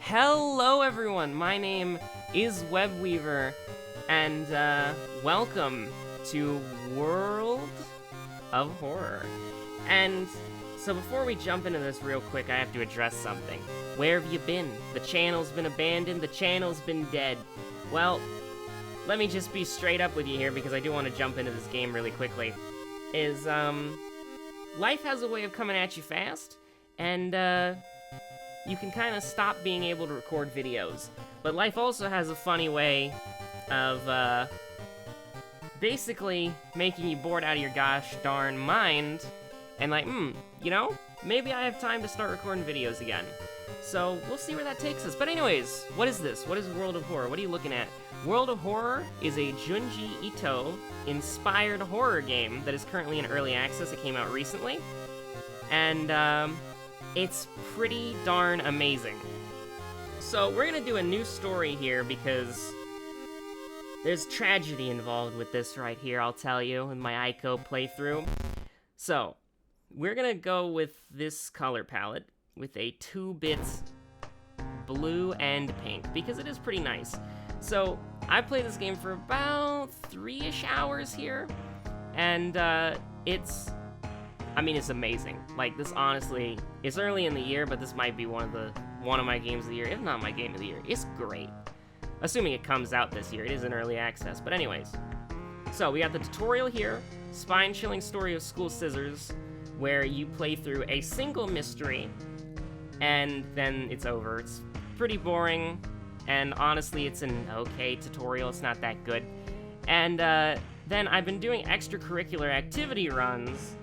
Hello everyone, my name is Webweaver, and welcome to World of Horror. And so before we jump into this real quick, I have to address something. Where have you been? The channel's been abandoned, the channel's been dead. Well, let me just be straight up with you here because I do want to jump into this game really quickly. Life has a way of coming at you fast, and you can kind of stop being able to record videos. But life also has a funny way of basically making you bored out of your gosh darn mind, and like, you know, maybe I have time to start recording videos again. So we'll see where that takes us. But anyways, what is this? What is World of Horror? What are you looking at? World of Horror is a Junji Ito inspired horror game that is currently in early access. It came out recently, and it's pretty darn amazing. So we're gonna do a new story here because there's tragedy involved with this right here, I'll tell you, in my Aiko playthrough. So we're gonna go with this color palette with a 2-bit blue and pink because it is pretty nice. So I played this game for about 3-ish hours here, and it's amazing. Like, this honestly, it's early in the year, but this might be one of my games of the year, if not my game of the year. It's great. Assuming it comes out this year. It is in early access, but anyways. So we got the tutorial here, spine-chilling story of School Scissors, where you play through a single mystery, and then it's over. It's pretty boring, and honestly, it's an okay tutorial. It's not that good. And then I've been doing extracurricular activity runs,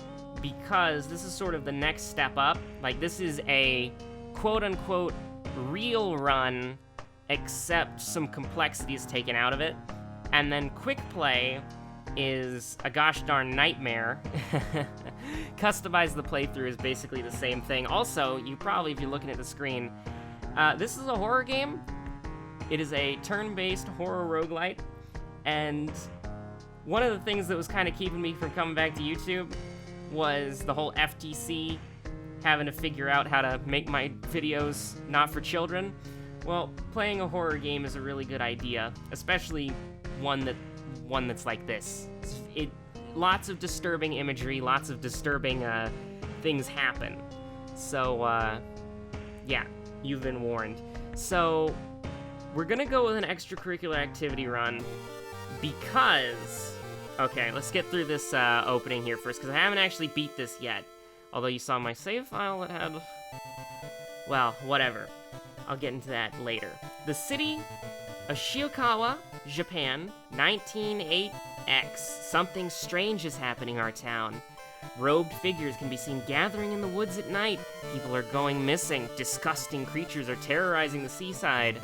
because this is sort of the next step up. Like, this is a quote-unquote real run, except some complexity is taken out of it. And then quick play is a gosh darn nightmare. Customize the playthrough is basically the same thing. Also, you probably, if you're looking at the screen, this is a horror game. It is a turn-based horror roguelite, and one of the things that was kind of keeping me from coming back to YouTube was the whole FTC having to figure out how to make my videos not for children. Well, playing a horror game is a really good idea, especially one that's like this. Lots of disturbing imagery, lots of disturbing things happen. So yeah, you've been warned. So we're gonna go with an extracurricular activity run because, okay, let's get through this opening here first, because I haven't actually beat this yet. Although you saw my save file that had... well, whatever. I'll get into that later. The city of Shiokawa, Japan, 1908X. Something strange is happening in our town. Robed figures can be seen gathering in the woods at night. People are going missing. Disgusting creatures are terrorizing the seaside.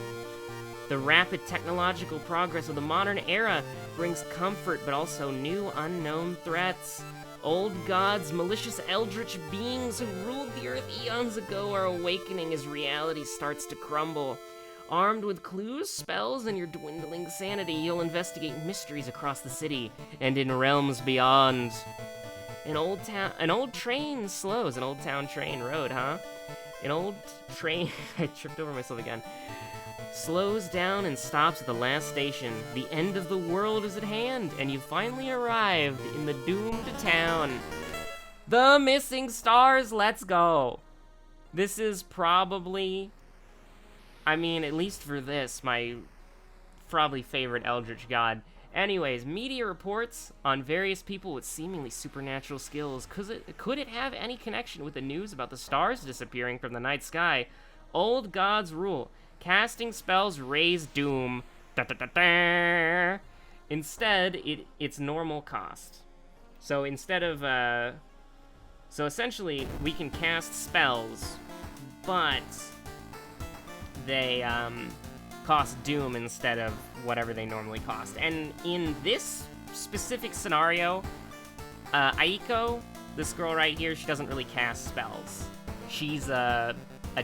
The rapid technological progress of the modern era brings comfort, but also new unknown threats. Old gods, malicious eldritch beings who ruled the earth eons ago are awakening as reality starts to crumble. Armed with clues, spells, and your dwindling sanity, you'll investigate mysteries across the city and in realms beyond. An old train slows. An old town train road, huh? An old train... I tripped over myself again. Slows down and stops at the last station. The end of the world is at hand, and you finally arrived in the doomed town. The Missing Stars, let's go! This is probably, at least for this, my probably favorite Eldritch God. Anyways, media reports on various people with seemingly supernatural skills. Could it have any connection with the news about the stars disappearing from the night sky? Old gods rule. Casting spells raise doom. Da, da, da, da. Instead, it's normal cost. So instead of, so essentially, we can cast spells, but they, cost doom instead of whatever they normally cost. And in this specific scenario, Aiko, this girl right here, she doesn't really cast spells. She's a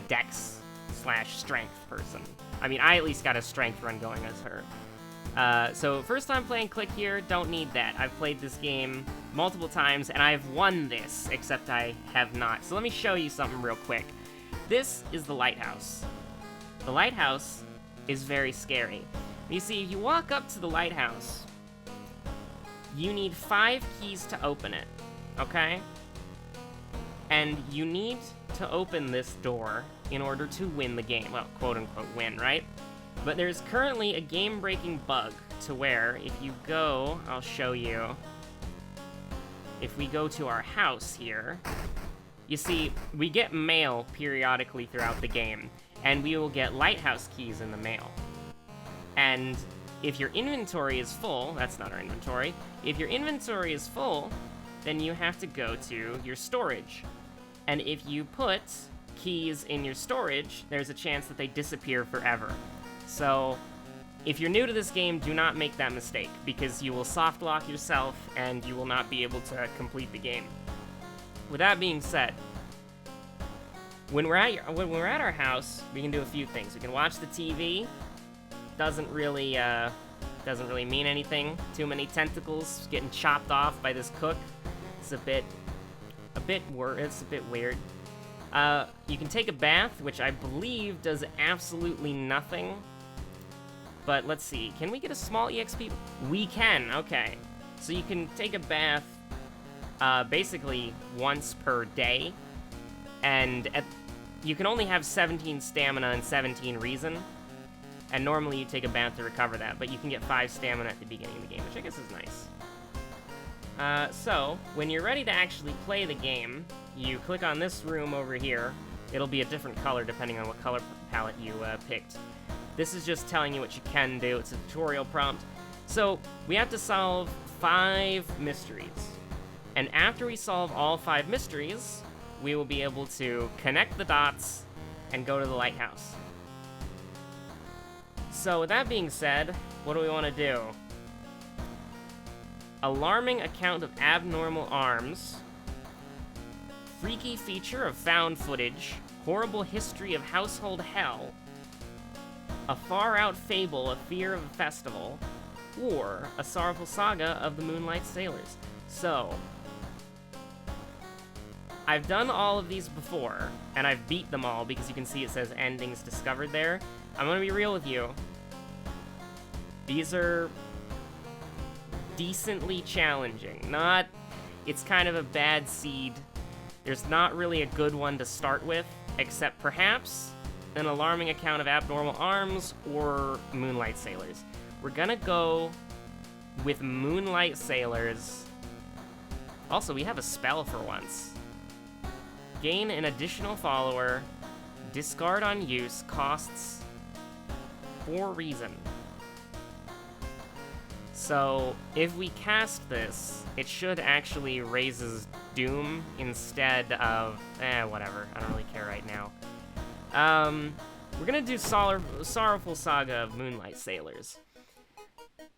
dex / strength person. I at least got a strength run going as her. So first time playing Click here, don't need that. I've played this game multiple times and I've won this, except I have not. So let me show you something real quick. This is the lighthouse. the lighthouse is very scary. You see, if you walk up to the lighthouse, you need 5 keys to open it, okay? And you need to open this door in order to win the game. Well, quote-unquote win, right? But there's currently a game-breaking bug to where, if you go, I'll show you. If we go to our house here, you see, we get mail periodically throughout the game, and we will get lighthouse keys in the mail. And if your inventory is full, that's not our inventory, if your inventory is full, then you have to go to your storage. And if you put keys in your storage, there's a chance that they disappear forever. So, if you're new to this game, do not make that mistake, because you will soft lock yourself and you will not be able to complete the game. With that being said, when we're at our house, we can do a few things. We can watch the TV. Doesn't really mean anything. Too many tentacles getting chopped off by this cook. It's a bit weird. You can take a bath, which I believe does absolutely nothing. But let's see, can we get a small EXP? We can, okay. So you can take a bath basically once per day, and you can only have 17 stamina and 17 reason, and normally you take a bath to recover that, but you can get 5 stamina at the beginning of the game, which I guess is nice. So, when you're ready to actually play the game, you click on this room over here. It'll be a different color depending on what color palette you picked. This is just telling you what you can do. It's a tutorial prompt. So, we have to solve 5 mysteries. And after we solve all 5 mysteries, we will be able to connect the dots and go to the lighthouse. So, with that being said, what do we want to do? Alarming account of abnormal arms. Freaky feature of found footage. Horrible history of household hell. A far-out fable of fear of a festival, or a sorrowful saga of the Moonlight Sailors. So, I've done all of these before, and I've beat them all because you can see it says endings discovered there. I'm gonna be real with you. These are decently challenging. It's kind of a bad seed. There's not really a good one to start with, except perhaps an alarming account of abnormal arms or Moonlight Sailors. We're gonna go with Moonlight Sailors. Also, we have a spell for once. Gain an additional follower. Discard on use. Costs 4 reason. So, if we cast this, it should actually raises Doom instead of... whatever. I don't really care right now. We're gonna do Sorrowful Saga of Moonlight Sailors.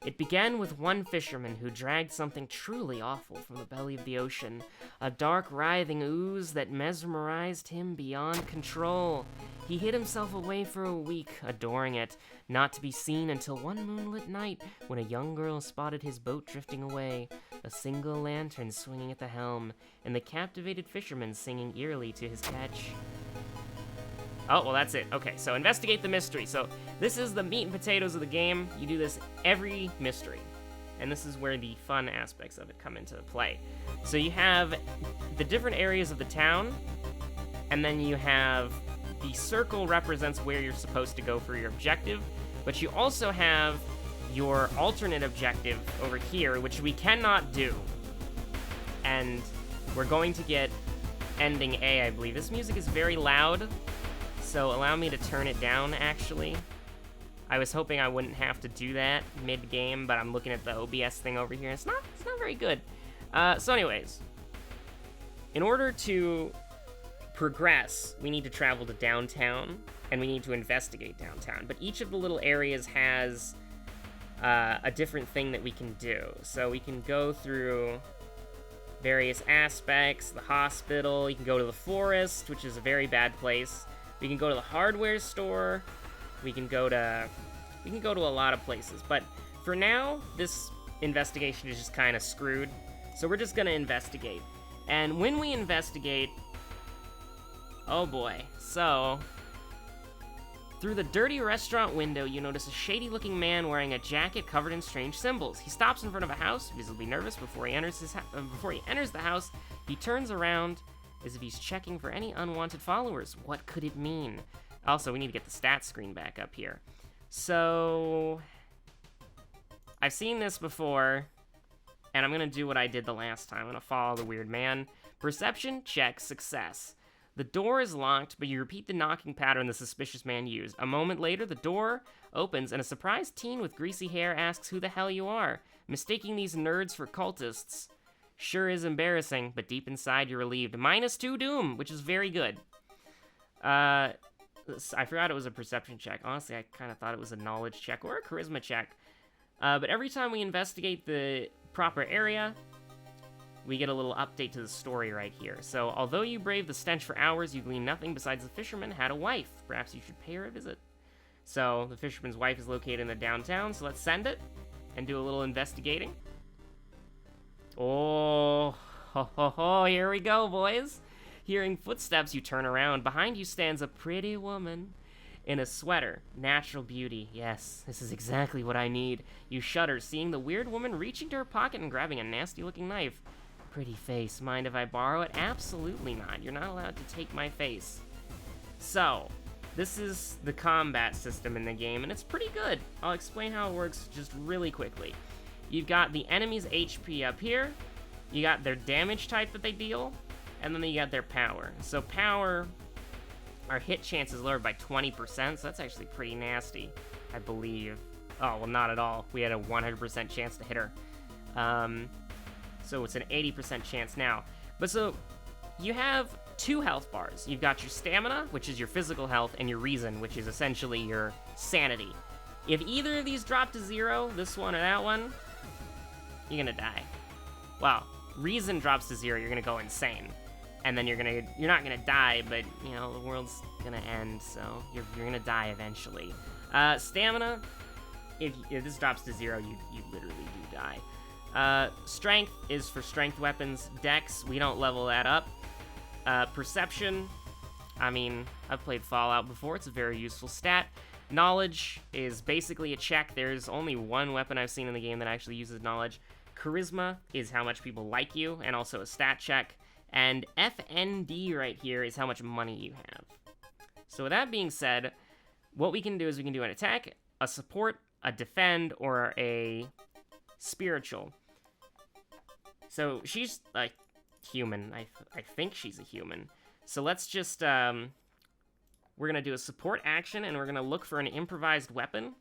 It began with one fisherman who dragged something truly awful from the belly of the ocean, a dark, writhing ooze that mesmerized him beyond control. He hid himself away for a week, adoring it, not to be seen until one moonlit night when a young girl spotted his boat drifting away, a single lantern swinging at the helm, and the captivated fisherman singing eerily to his catch. Oh, well, that's it. Okay, so investigate the mystery. So this is the meat and potatoes of the game. You do this every mystery. And this is where the fun aspects of it come into play. So you have the different areas of the town, and then you have the circle represents where you're supposed to go for your objective, but you also have your alternate objective over here, which we cannot do. And we're going to get ending A, I believe. This music is very loud. So allow me to turn it down, actually. I was hoping I wouldn't have to do that mid-game, but I'm looking at the OBS thing over here. It's not very good. So anyways, in order to progress, we need to travel to downtown, and we need to investigate downtown. But each of the little areas has a different thing that we can do. So we can go through various aspects, the hospital, you can go to the forest, which is a very bad place. We can go to the hardware store. We can go to a lot of places. But for now, this investigation is just kind of screwed. So we're just gonna investigate. And when we investigate, oh boy. So Through the dirty restaurant window, you notice a shady-looking man wearing a jacket covered in strange symbols. He stops in front of a house, visibly nervous. Before he enters the house, he turns around as if he's checking for any unwanted followers. What could it mean? Also, we need to get the stats screen back up here. So, I've seen this before, and I'm going to do what I did the last time. I'm going to follow the weird man. Perception, check, success. The door is locked, but you repeat the knocking pattern the suspicious man used. A moment later, the door opens, and a surprised teen with greasy hair asks who the hell you are. Mistaking these nerds for cultists sure is embarrassing, but deep inside you're relieved. -2 Doom, which is very good. I forgot it was a perception check. Honestly, I kind of thought it was a knowledge check or a charisma check. But every time we investigate the proper area, we get a little update to the story right here. So, although you braved the stench for hours, you glean nothing besides the fisherman had a wife. Perhaps you should pay her a visit. So, the fisherman's wife is located in the downtown, so let's send it and do a little investigating. Oh, ho, ho, ho, here we go, boys. Hearing footsteps, you turn around. Behind you stands a pretty woman in a sweater. Natural beauty. Yes, this is exactly what I need. You shudder, seeing the weird woman reaching to her pocket and grabbing a nasty-looking knife. Pretty face. Mind if I borrow it? Absolutely not. You're not allowed to take my face. So, this is the combat system in the game, and it's pretty good. I'll explain how it works just really quickly. You've got the enemy's HP up here. You got their damage type that they deal, and then you got their power. So power, our hit chance is lowered by 20%, so that's actually pretty nasty, I believe. Oh, well, not at all. We had a 100% chance to hit her. So it's an 80% chance now. But so, you have 2 health bars. You've got your stamina, which is your physical health, and your reason, which is essentially your sanity. If either of these drop to 0, this one or that one, you're gonna die. Well, reason drops to 0, you're gonna go insane. And then you're not gonna die, but, you know, the world's gonna end, so you're gonna die eventually. Stamina, if this drops to 0, you literally do die. Strength is for strength weapons. Dex, we don't level that up. Perception, I mean, I've played Fallout before, it's a very useful stat. Knowledge is basically a check. There's only one weapon I've seen in the game that actually uses knowledge. Charisma is how much people like you, and also a stat check. And FND right here is how much money you have. So with that being said, what we can do is we can do an attack, a support, a defend, or a spiritual. So she's a human. I think she's a human. So let's just, we're going to do a support action, and we're going to look for an improvised weapon,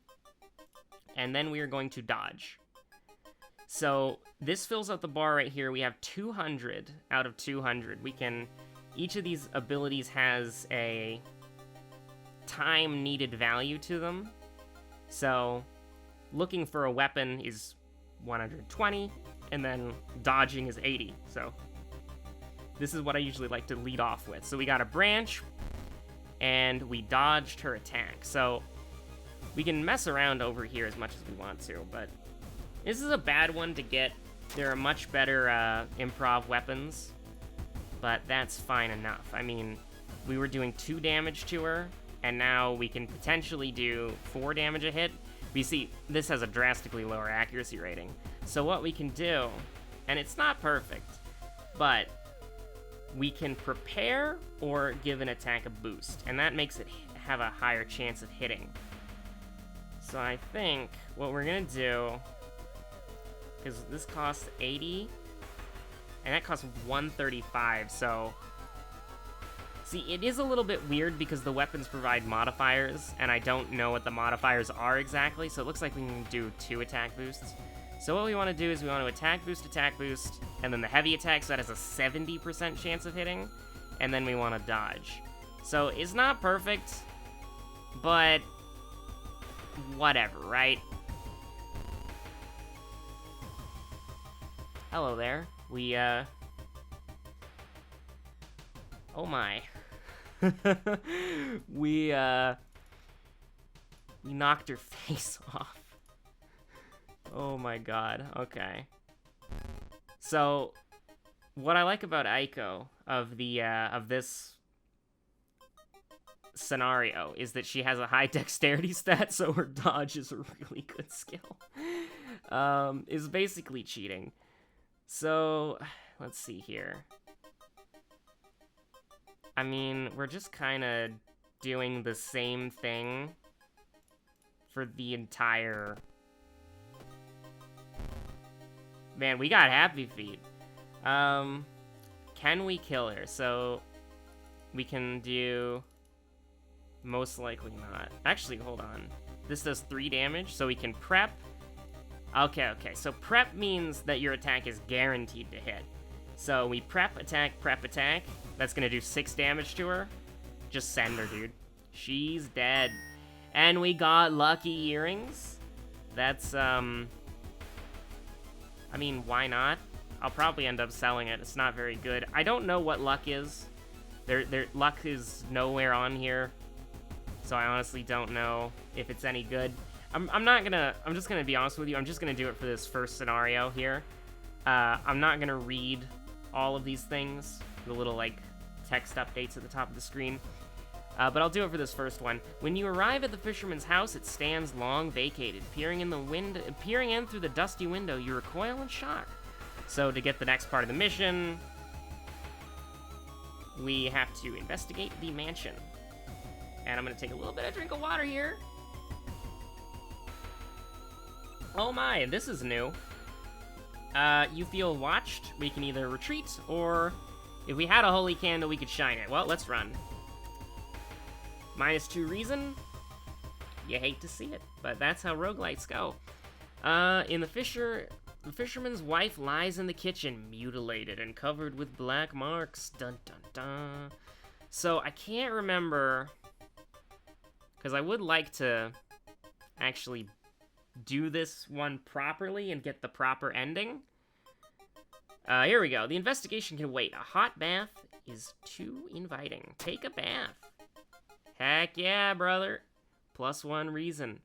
and then we are going to dodge. So this fills out the bar right here. We have 200 out of 200. Each of these abilities has a time needed value to them. So looking for a weapon is 120, and then dodging is 80. So this is what I usually like to lead off with. So we got a branch, and we dodged her attack. So we can mess around over here as much as we want to, but this is a bad one to get. There are much better improv weapons, but that's fine enough. I mean, we were doing 2 damage to her, and now we can potentially do 4 damage a hit. But you see, this has a drastically lower accuracy rating. So what we can do, and it's not perfect, but we can prepare or give an attack a boost, and that makes it have a higher chance of hitting. So I think what we're gonna do, because this costs 80, and that costs 135, so see, it is a little bit weird because the weapons provide modifiers, and I don't know what the modifiers are exactly, so it looks like we can do 2 attack boosts. So what we want to do is we want to attack boost, and then the heavy attack, so that has a 70% chance of hitting, and then we want to dodge. So it's not perfect, but whatever, right? Hello there. Oh my. We knocked her face off. Oh my god, okay. So, what I like about Aiko, of this scenario is that she has a high dexterity stat, so her dodge is a really good skill. Is basically cheating. So, let's see here. I mean, we're just kind of doing the same thing for the entire... Man, we got Happy Feet. Can we kill her? So, we can do... Most likely not. Actually, hold on. This does 3 damage, so we can prep. Okay. So prep means that your attack is guaranteed to hit. So we prep, attack. That's gonna do 6 damage to her. Just send her, dude. She's dead. And we got lucky earrings. That's, I mean, why not? I'll probably end up selling it. It's not very good. I don't know what luck is. Luck is nowhere on here. So I honestly don't know if it's any good. I'm just gonna be honest with you. I'm just gonna do it for this first scenario here. I'm not gonna read all of these things, the little, like, text updates at the top of the screen. But I'll do it for this first one. When you arrive at the fisherman's house, it stands long vacated. Peering in through the dusty window, you recoil in shock. So to get the next part of the mission, we have to investigate the mansion. And I'm gonna take a little bit of drink of water here. Oh my, this is new. You feel watched. We can either retreat, or if we had a holy candle, we could shine it. Well, let's run. -2 reason. You hate to see it, but that's how roguelites go. The fisherman's wife lies in the kitchen, mutilated and covered with black marks. Dun dun dun. So I can't remember, because I would like to actually do this one properly and get the proper ending. Here we go. The investigation can wait. A hot bath is too inviting. Take a bath. Heck yeah, brother. +1 reason.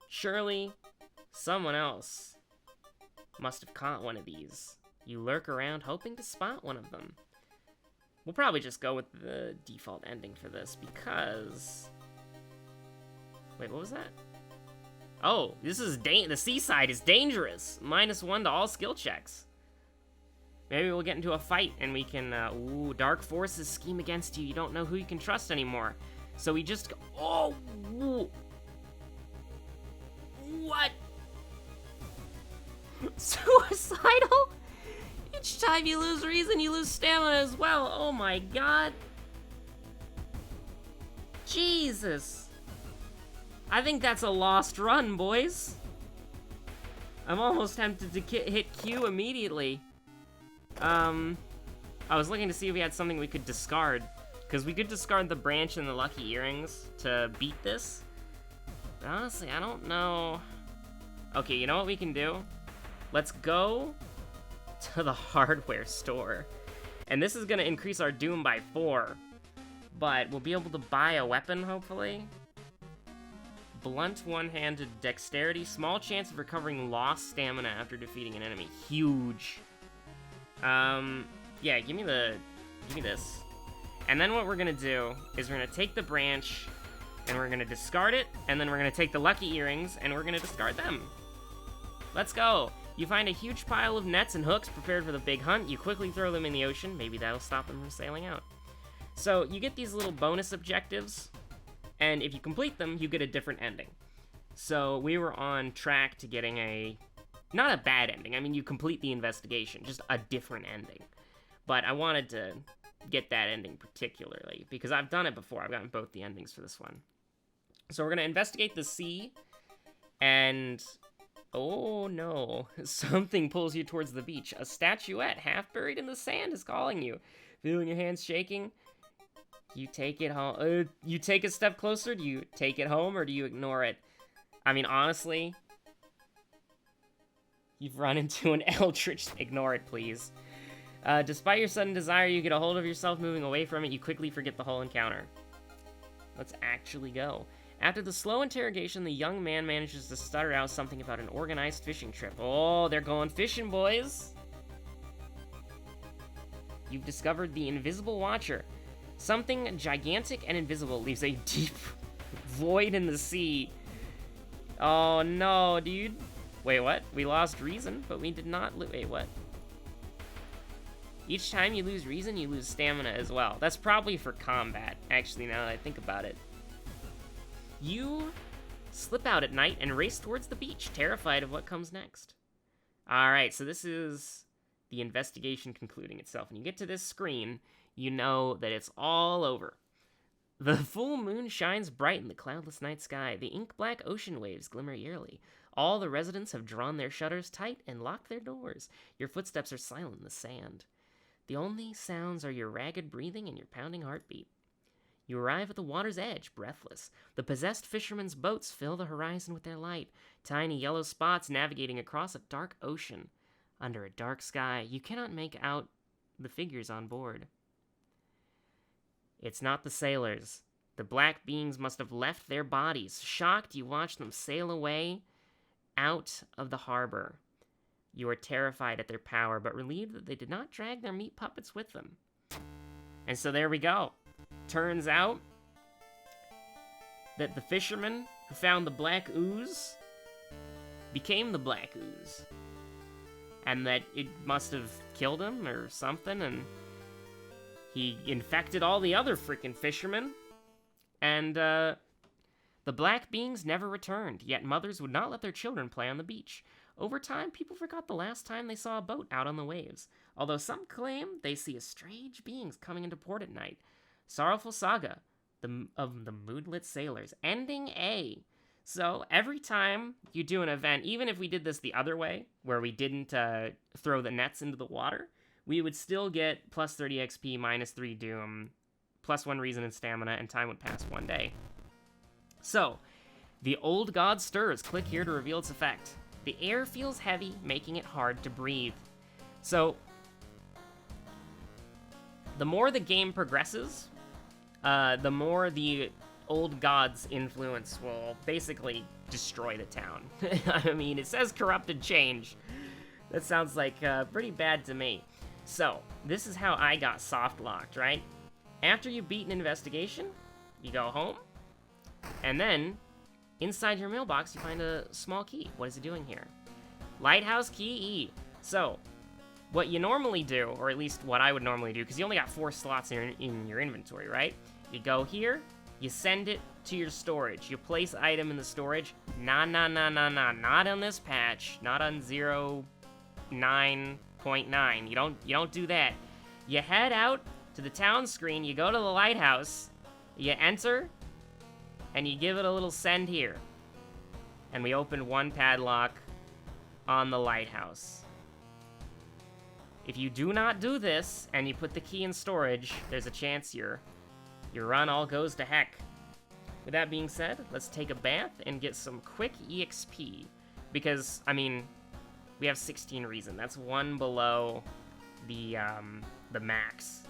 Surely, someone else must have caught one of these. You lurk around hoping to spot one of them. We'll probably just go with the default ending for this, because... Wait, what was that? Oh, this is the seaside is dangerous. -1 to all skill checks. Maybe we'll get into a fight and we can, ooh, dark forces scheme against you. You don't know who you can trust anymore. So we just go, oh, whoa. What? Suicidal? Each time you lose reason, you lose stamina as well. Oh my god. Jesus. I think that's a lost run, boys. I'm almost tempted to hit Q immediately. I was looking to see if we had something we could discard, because we could discard the branch and the lucky earrings to beat this. But honestly, I don't know. Okay, you know what we can do? Let's go to the hardware store. And this is gonna increase our doom by 4. But we'll be able to buy a weapon, hopefully. Blunt one-handed dexterity. Small chance of recovering lost stamina after defeating an enemy. Huge. Yeah, give me this. And then what we're gonna do is we're gonna take the branch, and we're gonna discard it, and then we're gonna take the lucky earrings, and we're gonna discard them. Let's go. You find a huge pile of nets and hooks prepared for the big hunt. You quickly throw them in the ocean. Maybe that'll stop them from sailing out. So you get these little bonus objectives, and if you complete them, you get a different ending. So we were on track to getting not a bad ending. I mean, you complete the investigation, just a different ending. But I wanted to get that ending particularly, because I've done it before. I've gotten both the endings for this one. So we're going to investigate the sea, and... oh no, something pulls you towards the beach. A statuette half buried in the sand is calling you. Feeling your hands shaking? You take it home. You take a step closer? Do you take it home, or do you ignore it? I mean, honestly, you've run into an eldritch. Ignore it, please. Despite your sudden desire, you get a hold of yourself. Moving away from it, you quickly forget the whole encounter. Let's actually go. After the slow interrogation, the young man manages to stutter out something about an organized fishing trip. Oh, they're going fishing, boys! You've discovered the Invisible Watcher. Something gigantic and invisible leaves a deep void in the sea. Oh no, dude. Wait, what? We lost reason, but we did not wait, what? Each time you lose reason, you lose stamina as well. That's probably for combat, actually, now that I think about it. You slip out at night and race towards the beach, terrified of what comes next. Alright, so this is the investigation concluding itself. When you get to this screen, you know that it's all over. The full moon shines bright in the cloudless night sky. The ink-black ocean waves glimmer eerily. All the residents have drawn their shutters tight and locked their doors. Your footsteps are silent in the sand. The only sounds are your ragged breathing and your pounding heartbeat. You arrive at the water's edge, breathless. The possessed fishermen's boats fill the horizon with their light, tiny yellow spots navigating across a dark ocean. Under a dark sky, you cannot make out the figures on board. It's not the sailors. The black beings must have left their bodies. Shocked, you watch them sail away out of the harbor. You are terrified at their power, but relieved that they did not drag their meat puppets with them. And so there we go. Turns out that the fisherman who found the black ooze became the black ooze. And that it must have killed him or something, and he infected all the other freaking fishermen. And the black beings never returned, yet mothers would not let their children play on the beach. Over time, people forgot the last time they saw a boat out on the waves, although some claim they see strange beings coming into port at night. Sorrowful saga of the moodlit sailors, ending A. So every time you do an event, even if we did this the other way, where we didn't throw the nets into the water, we would still get plus 30 XP, minus 3 doom, plus 1 reason and stamina, and time would pass 1 day. So, the old god stirs. Click here to reveal its effect. The air feels heavy, making it hard to breathe. So, the more the game progresses, the more the old god's influence will basically destroy the town. I mean, it says corrupted change. That sounds like pretty bad to me. So, this is how I got soft locked, right? After you beat an investigation, you go home, and then inside your mailbox you find a small key. What is it doing here? Lighthouse key E. So, what you normally do, or at least what I would normally do, because you only got 4 slots in your inventory, right? You go here, you send it to your storage. You place item in the storage. Not on this patch. Not on 0.9.9. You don't do that. You head out to the town screen, you go to the lighthouse, you enter, and you give it a little send here. And we open 1 padlock on the lighthouse. If you do not do this, and you put the key in storage, there's a chance your run all goes to heck. With that being said, let's take a bath and get some quick EXP. Because, I mean, we have 16 reason. That's 1 below the max.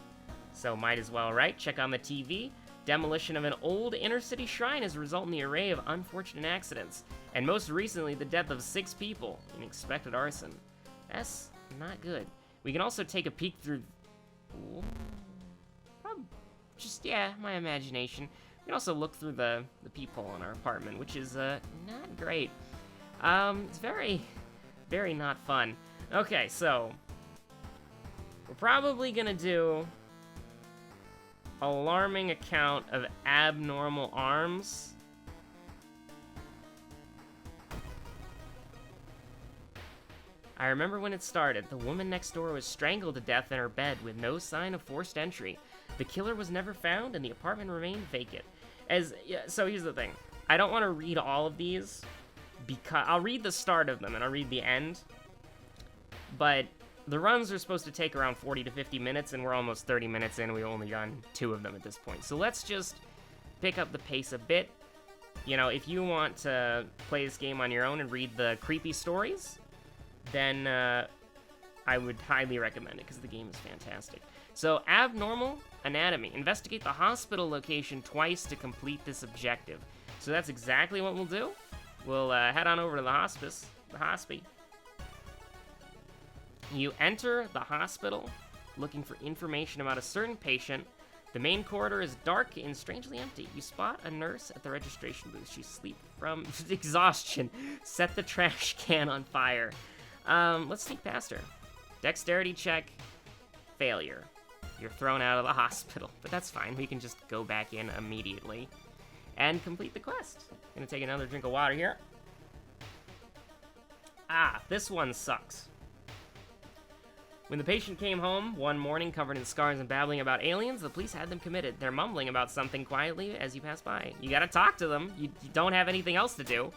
So might as well, right? Check on the TV. Demolition of an old inner-city shrine has resulted in the array of unfortunate accidents. And most recently, the death of 6 people in expected arson. That's not good. We can also take a peek through... Ooh. Just, yeah, my imagination. We can also look through the peephole in our apartment, which is not great. It's very, very not fun. Okay, so we're probably gonna do alarming account of abnormal arms. I remember when it started. The woman next door was strangled to death in her bed with no sign of forced entry. The killer was never found, and the apartment remained vacant. So here's the thing. I don't want to read all of these, because I'll read the start of them, and I'll read the end. But the runs are supposed to take around 40 to 50 minutes, and we're almost 30 minutes in, we've only done 2 of them at this point. So let's just pick up the pace a bit. You know, if you want to play this game on your own and read the creepy stories, then I would highly recommend it, because the game is fantastic. So, abnormal anatomy. Investigate the hospital location twice to complete this objective. So that's exactly what we'll do. We'll head on over to the hospice. You enter the hospital looking for information about a certain patient. The main corridor is dark and strangely empty. You spot a nurse at the registration booth. She sleeps from exhaustion. Set the trash can on fire. Let's sneak past her. Dexterity check, failure. You're thrown out of the hospital, but that's fine. We can just go back in immediately and complete the quest. Gonna take another drink of water here. Ah, this one sucks. When the patient came home one morning covered in scars and babbling about aliens, the police had them committed. They're mumbling about something quietly as you pass by. You gotta talk to them. You don't have anything else to do.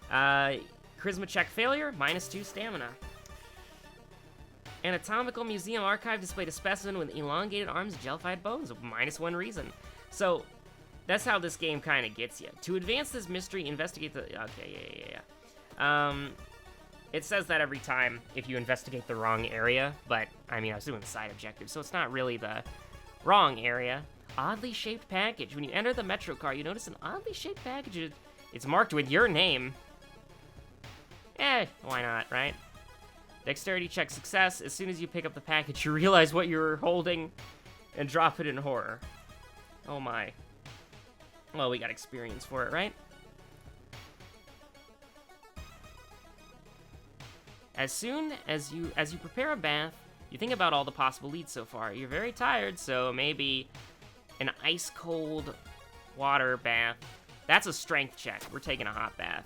Charisma check failure, -2 stamina. Anatomical Museum Archive displayed a specimen with elongated arms and jellified bones, -1 reason. So, that's how this game kind of gets you. To advance this mystery, investigate the... Okay, yeah. It says that every time if you investigate the wrong area, but, I mean, I was doing the side objective, so it's not really the wrong area. Oddly shaped package. When you enter the metro car, you notice an oddly shaped package. It's marked with your name. Why not, right? Dexterity check success. As soon as you pick up the package, you realize what you're holding and drop it in horror. Oh my. Well, we got experience for it, right? As soon as you prepare a bath, you think about all the possible leads so far. You're very tired, so maybe an ice-cold water bath. That's a strength check. We're taking a hot bath.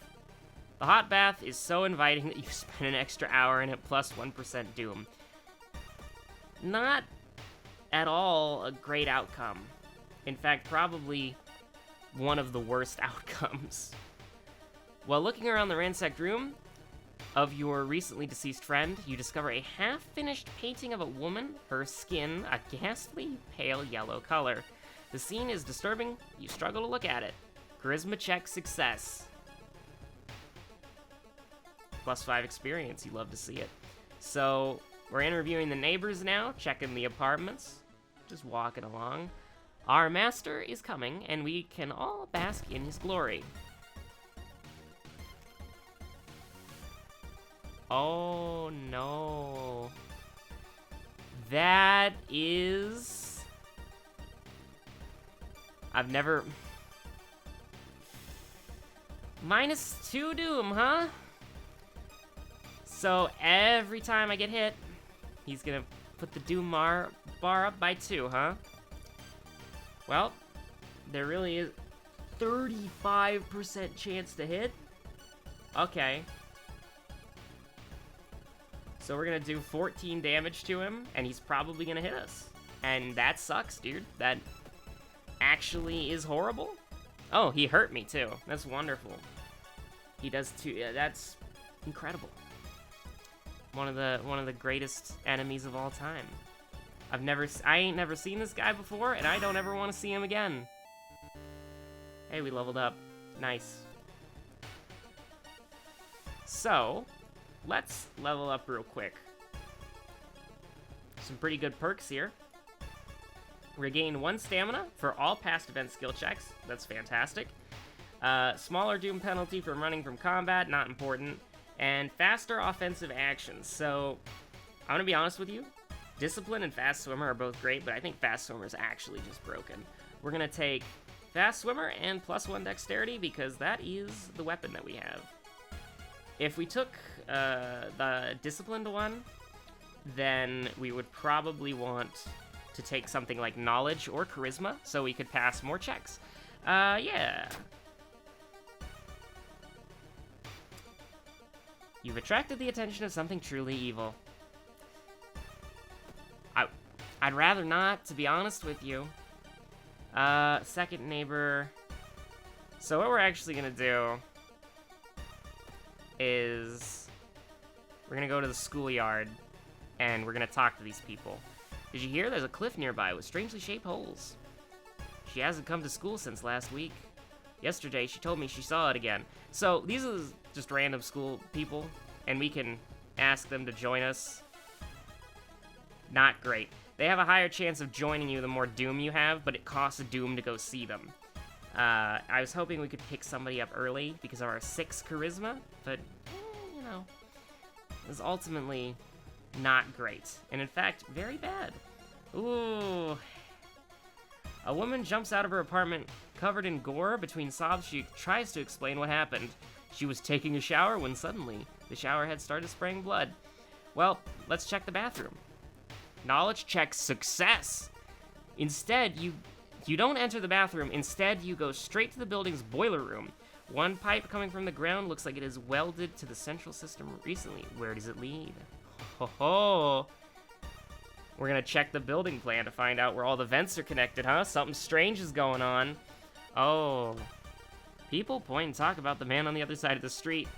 The hot bath is so inviting that you spend an extra hour in it plus 1% doom. Not at all a great outcome. In fact, probably one of the worst outcomes. While looking around the ransacked room of your recently deceased friend, you discover a half-finished painting of a woman, her skin a ghastly pale yellow color. The scene is disturbing. You struggle to look at it. Charisma check success. +5 experience. You love to see it. So, we're interviewing the neighbors now, checking the apartments, just walking along. Our master is coming, and we can all bask in his glory. Oh no. That is... I've never... -2 doom, huh? So every time I get hit, he's gonna put the doom bar up by 2, huh? Well, there really is 35% chance to hit. Okay. So we're gonna do 14 damage to him, and he's probably gonna hit us. And that sucks, dude. That actually is horrible. Oh, he hurt me too. That's wonderful. He does too. Yeah, that's incredible. One of the greatest enemies of all time. I ain't never seen this guy before, and I don't ever want to see him again. Hey, we leveled up. Nice. So, let's level up real quick. Some pretty good perks here. Regain 1 stamina for all past event skill checks. That's fantastic. Smaller doom penalty from running from combat, not important. And faster offensive actions. So, I'm gonna be honest with you. Discipline and Fast Swimmer are both great, but I think Fast Swimmer is actually just broken. We're gonna take Fast Swimmer and +1 Dexterity because that is the weapon that we have. If we took the Disciplined one, then we would probably want to take something like Knowledge or Charisma, so we could pass more checks. Yeah. You've attracted the attention of something truly evil. I'd rather not, to be honest with you. Second neighbor. So what we're actually gonna do is we're gonna go to the schoolyard and we're gonna talk to these people. Did you hear? There's a cliff nearby with strangely shaped holes. She hasn't come to school since last week. Yesterday, she told me she saw it again. So these are just random school people, and we can ask them to join us. Not great. They have a higher chance of joining you the more doom you have, but it costs a doom to go see them. I was hoping we could pick somebody up early because of our 6 charisma, but, you know, it was ultimately not great. And in fact, very bad. Ooh. A woman jumps out of her apartment covered in gore. Between sobs, she tries to explain what happened. She was taking a shower when suddenly the shower head started spraying blood. Well, let's check the bathroom. Knowledge check success. Instead, you don't enter the bathroom. Instead, you go straight to the building's boiler room. One pipe coming from the ground looks like it is welded to the central system recently. Where does it lead? Ho ho! We're gonna check the building plan to find out where all the vents are connected, huh? Something strange is going on. Oh. People point and talk about the man on the other side of the street.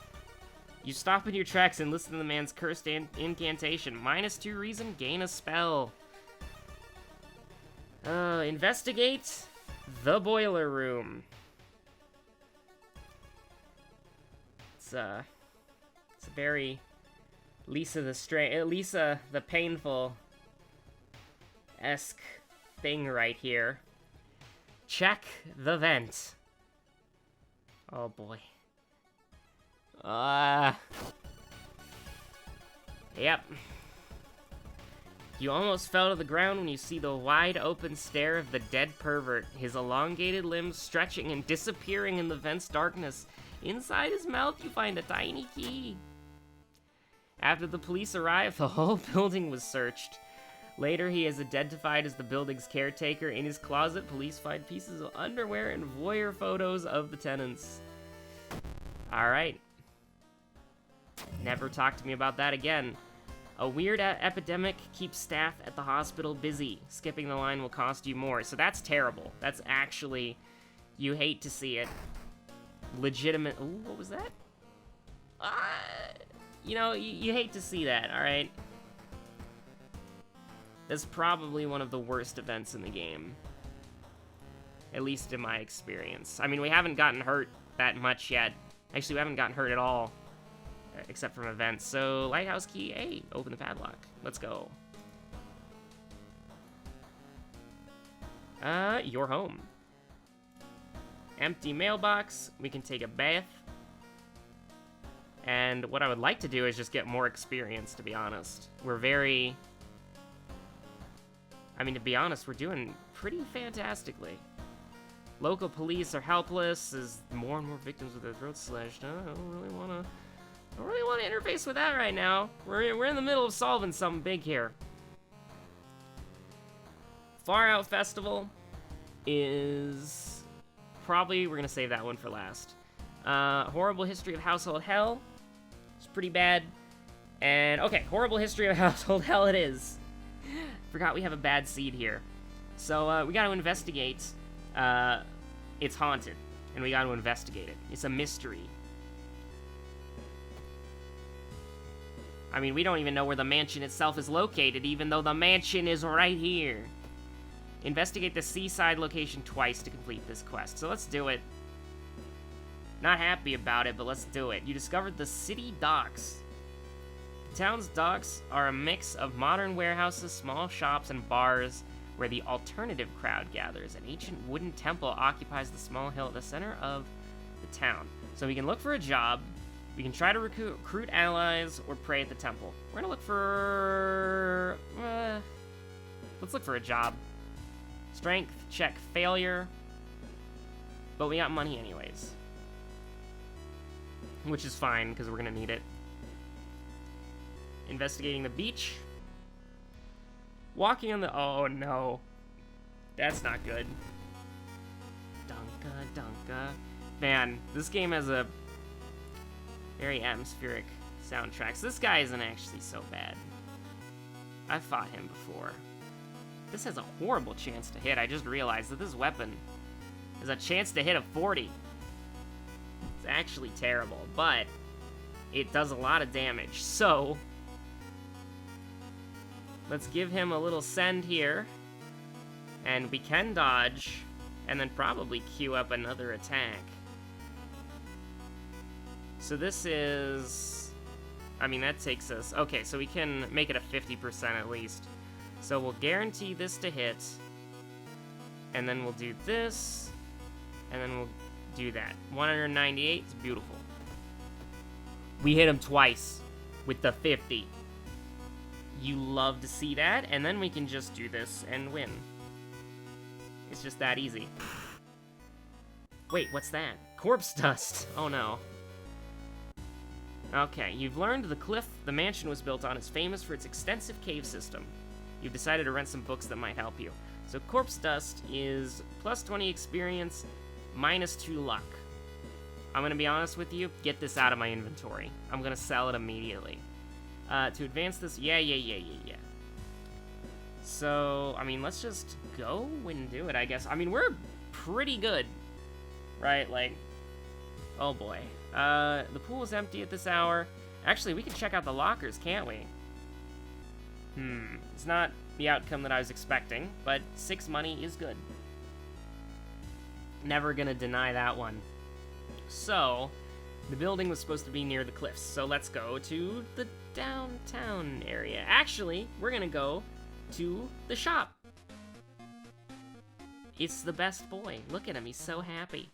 You stop in your tracks and listen to the man's cursed incantation. -2 reason, gain a spell. Investigate the boiler room. It's a very Lisa the Painful-esque thing right here. Check the vent. Oh boy. Yep. You almost fell to the ground when you see the wide open stare of the dead pervert, his elongated limbs stretching and disappearing in the vent's darkness. Inside his mouth, you find a tiny key. After the police arrived, the whole building was searched. Later, he is identified as the building's caretaker. In his closet, police find pieces of underwear and voyeur photos of the tenants. Alright. Never talk to me about that again. A weird epidemic keeps staff at the hospital busy. Skipping the line will cost you more. So that's terrible. That's actually... You hate to see it. Legitimate... Ooh, what was that? You know, you hate to see that, alright? That's probably one of the worst events in the game. At least in my experience. I mean, we haven't gotten hurt that much yet. Actually, we haven't gotten hurt at all. Except from events. So, lighthouse key 8. Open the padlock. Let's go. You're home. Empty mailbox. We can take a bath. And what I would like to do is just get more experience, to be honest. We're very... I mean, to be honest, we're doing pretty fantastically. Local police are helpless as more and more victims with their throats slashed. I don't really want to interface with that right now. We're in the middle of solving something big here. Far Out Festival is probably, we're gonna save that one for last. Horrible History of Household Hell. It's pretty bad. And okay, Horrible History of Household Hell it is. Forgot we have a bad seed here. So we got to investigate. It's haunted, and we got to investigate it. It's a mystery. I mean, we don't even know where the mansion itself is located, even though the mansion is right here. Investigate the seaside location twice to complete this quest. So let's do it. Not happy about it, but let's do it. You discovered the city docks. The town's docks are a mix of modern warehouses, small shops, and bars where the alternative crowd gathers. An ancient wooden temple occupies the small hill at the center of the town. So we can look for a job. We can try to recruit allies or pray at the temple. We're gonna look for... let's look for a job. Strength, check, failure. But we got money anyways. Which is fine, because we're gonna need it. Investigating the beach. Walking on the... Oh, no. That's not good. Dunka, dunka. Man, this game has a very atmospheric soundtrack. So this guy isn't actually so bad. I've fought him before. This has a horrible chance to hit. I just realized that this weapon has a chance to hit a 40. It's actually terrible, but it does a lot of damage. So... let's give him a little send here. And we can dodge. And then probably queue up another attack. So this is... I mean, that takes us... Okay, so we can make it a 50% at least. So we'll guarantee this to hit. And then we'll do this. And then we'll do that. 198 is beautiful. We hit him twice with the 50. You love to see that, and then we can just do this and win. It's just that easy. Wait, what's that? Corpse dust. Oh no. Okay, you've learned the cliff the mansion was built on is famous for its extensive cave system. You've decided to rent some books that might help you. So corpse dust is plus 20 experience, minus 2 luck. I'm gonna be honest with you, get this out of my inventory. I'm gonna sell it immediately. To advance this, yeah. So, I mean, let's just go and do it, I guess. I mean, we're pretty good, right? Like, oh boy. The pool is empty at this hour. Actually, we can check out the lockers, can't we? It's not the outcome that I was expecting, but 6 money is good. Never gonna deny that one. So, the building was supposed to be near the cliffs, so let's go to the downtown area. Actually, we're gonna go to the shop. It's the best boy. Look at him, he's so happy.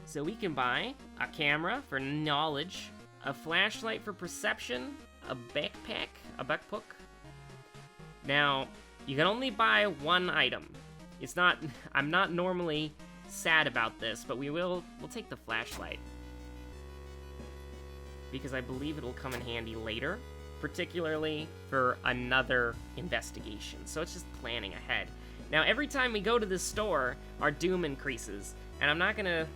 So we can buy a camera for knowledge, a flashlight for perception, a backpack, a backpack. Now, you can only buy one item. It's not, I'm not normally sad about this, but we'll take the flashlight. Because I believe it'll come in handy later, particularly for another investigation. So it's just planning ahead. Now, every time we go to this store, our doom increases. And I'm not gonna,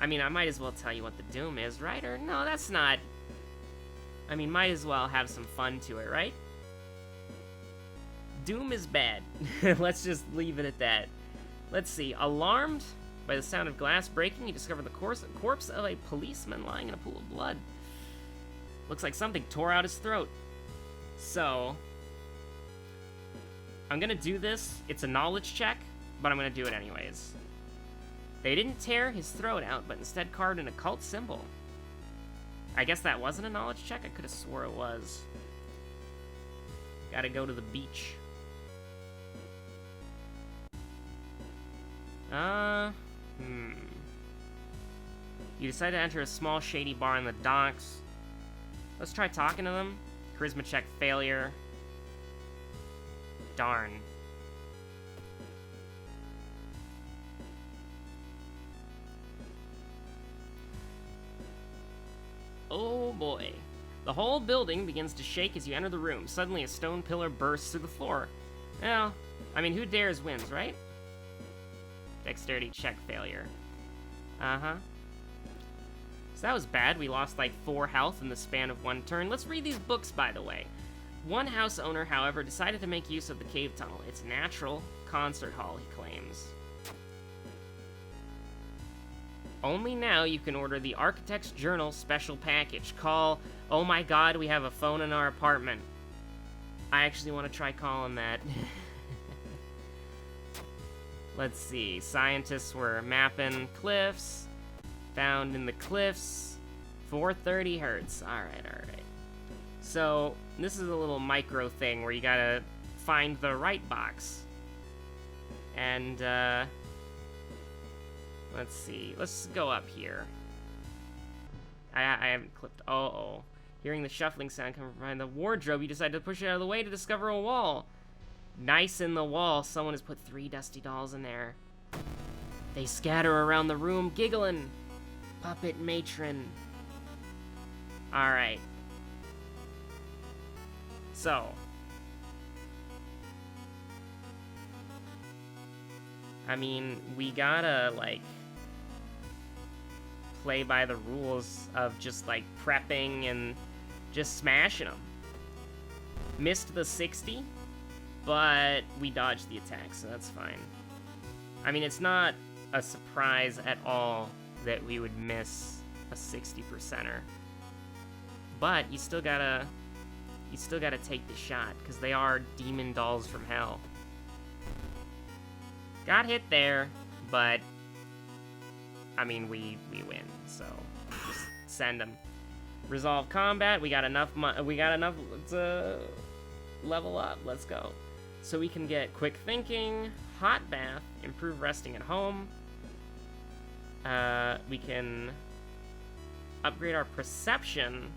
I mean, I might as well tell you what the doom is, right? Or no, that's not, I mean, might as well have some fun to it, right? Doom is bad. Let's just leave it at that. Let's see, alarmed by the sound of glass breaking, you discover the corpse of a policeman lying in a pool of blood. Looks like something tore out his throat. So, I'm gonna do this. It's a knowledge check, but I'm gonna do it anyways. They didn't tear his throat out, but instead carved an occult symbol. I guess that wasn't a knowledge check? I could have swore it was. Gotta go to the beach. You decide to enter a small shady bar in the docks. Let's try talking to them. Charisma check failure. Darn. Oh boy. The whole building begins to shake as you enter the room. Suddenly a stone pillar bursts through the floor. Well, I mean, who dares wins, right? Dexterity check failure. Uh-huh. So that was bad. We lost like 4 health in the span of 1 turn. Let's read these books, by the way. One house owner, however, decided to make use of the cave tunnel. It's natural concert hall, he claims. Only now you can order the Architect's Journal special package. Call, oh my god, we have a phone in our apartment. I actually want to try calling that. Let's see, scientists were mapping cliffs. Found in the cliffs, 430 hertz. Alright. So, this is a little micro thing where you gotta find the right box. And, let's see. Let's go up here. I haven't clipped. Oh. Hearing the shuffling sound coming from behind the wardrobe, you decide to push it out of the way to discover a wall. Nice in the wall. Someone has put 3 dusty dolls in there. They scatter around the room, giggling. Puppet matron. Alright. So. I mean, we gotta, like, play by the rules of just, like, prepping and just smashing them. Missed the 60, but we dodged the attack, so that's fine. I mean, it's not a surprise at all that we would miss a 60%er. But you still gotta take the shot, because they are demon dolls from hell. Got hit there, but I mean, we win, so just send them. Resolve combat. We got enough to level up. Let's go. So we can get quick thinking, hot bath, improve resting at home. We can upgrade our perception,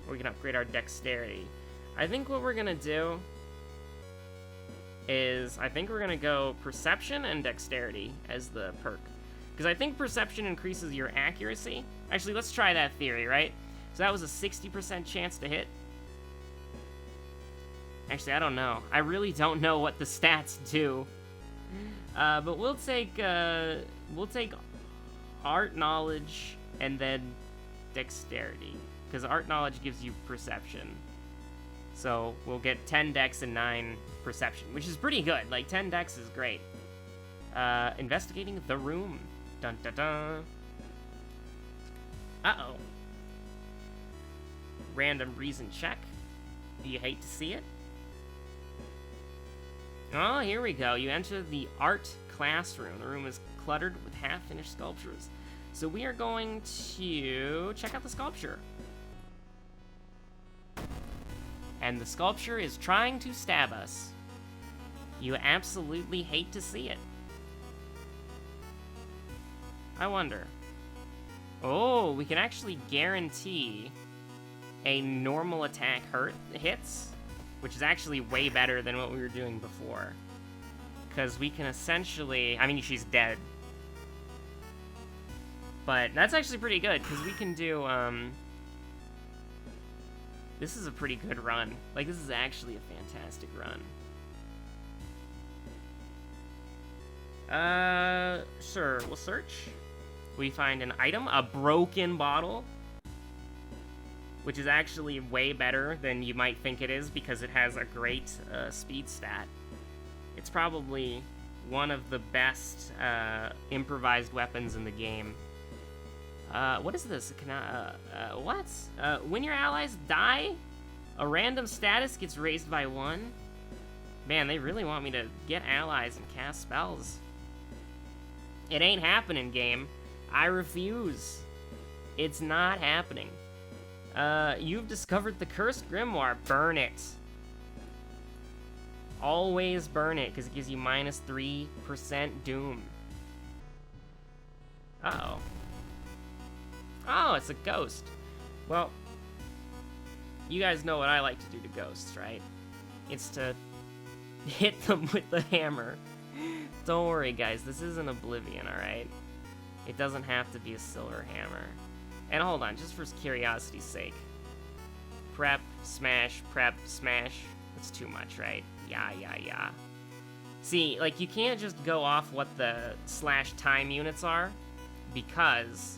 or we can upgrade our dexterity. I think what we're gonna do is I think we're gonna go Perception and Dexterity as the perk. Because I think Perception increases your accuracy. Actually, let's try that theory, right? So that was a 60% chance to hit. Actually, I don't know. I really don't know what the stats do. But we'll take Art Knowledge and then Dexterity. Because Art Knowledge gives you Perception. So we'll get 10 Dex and 9 Perception, which is pretty good. Like, 10 Dex is great. Investigating the room. Dun dun dun. Uh-oh. Random reason check. Do you hate to see it? Oh, here we go. You enter the art classroom. The room is cluttered with half-finished sculptures. So we are going to check out the sculpture. And the sculpture is trying to stab us. You absolutely hate to see it. I wonder. Oh, we can actually guarantee a normal attack hits, which is actually way better than what we were doing before. Because we can essentially... I mean, she's dead. But that's actually pretty good, because we can do, This is a pretty good run. Like, this is actually a fantastic run. Sure, we'll search. We find an item, a broken bottle, which is actually way better than you might think it is because it has a great speed stat. It's probably one of the best improvised weapons in the game. What is this? What? When your allies die, a random status gets raised by 1. Man, they really want me to get allies and cast spells. It ain't happening, game. I refuse. It's not happening. You've discovered the cursed grimoire. Burn it. Always burn it, because it gives you minus 3% doom. Uh-oh. Oh, it's a ghost. Well, you guys know what I like to do to ghosts, right? It's to hit them with the hammer. Don't worry, guys. This isn't Oblivion, alright? It doesn't have to be a silver hammer. And hold on, just for curiosity's sake. Prep, smash, It's too much, right? Yeah. See, like, you can't just go off what the /time units are, because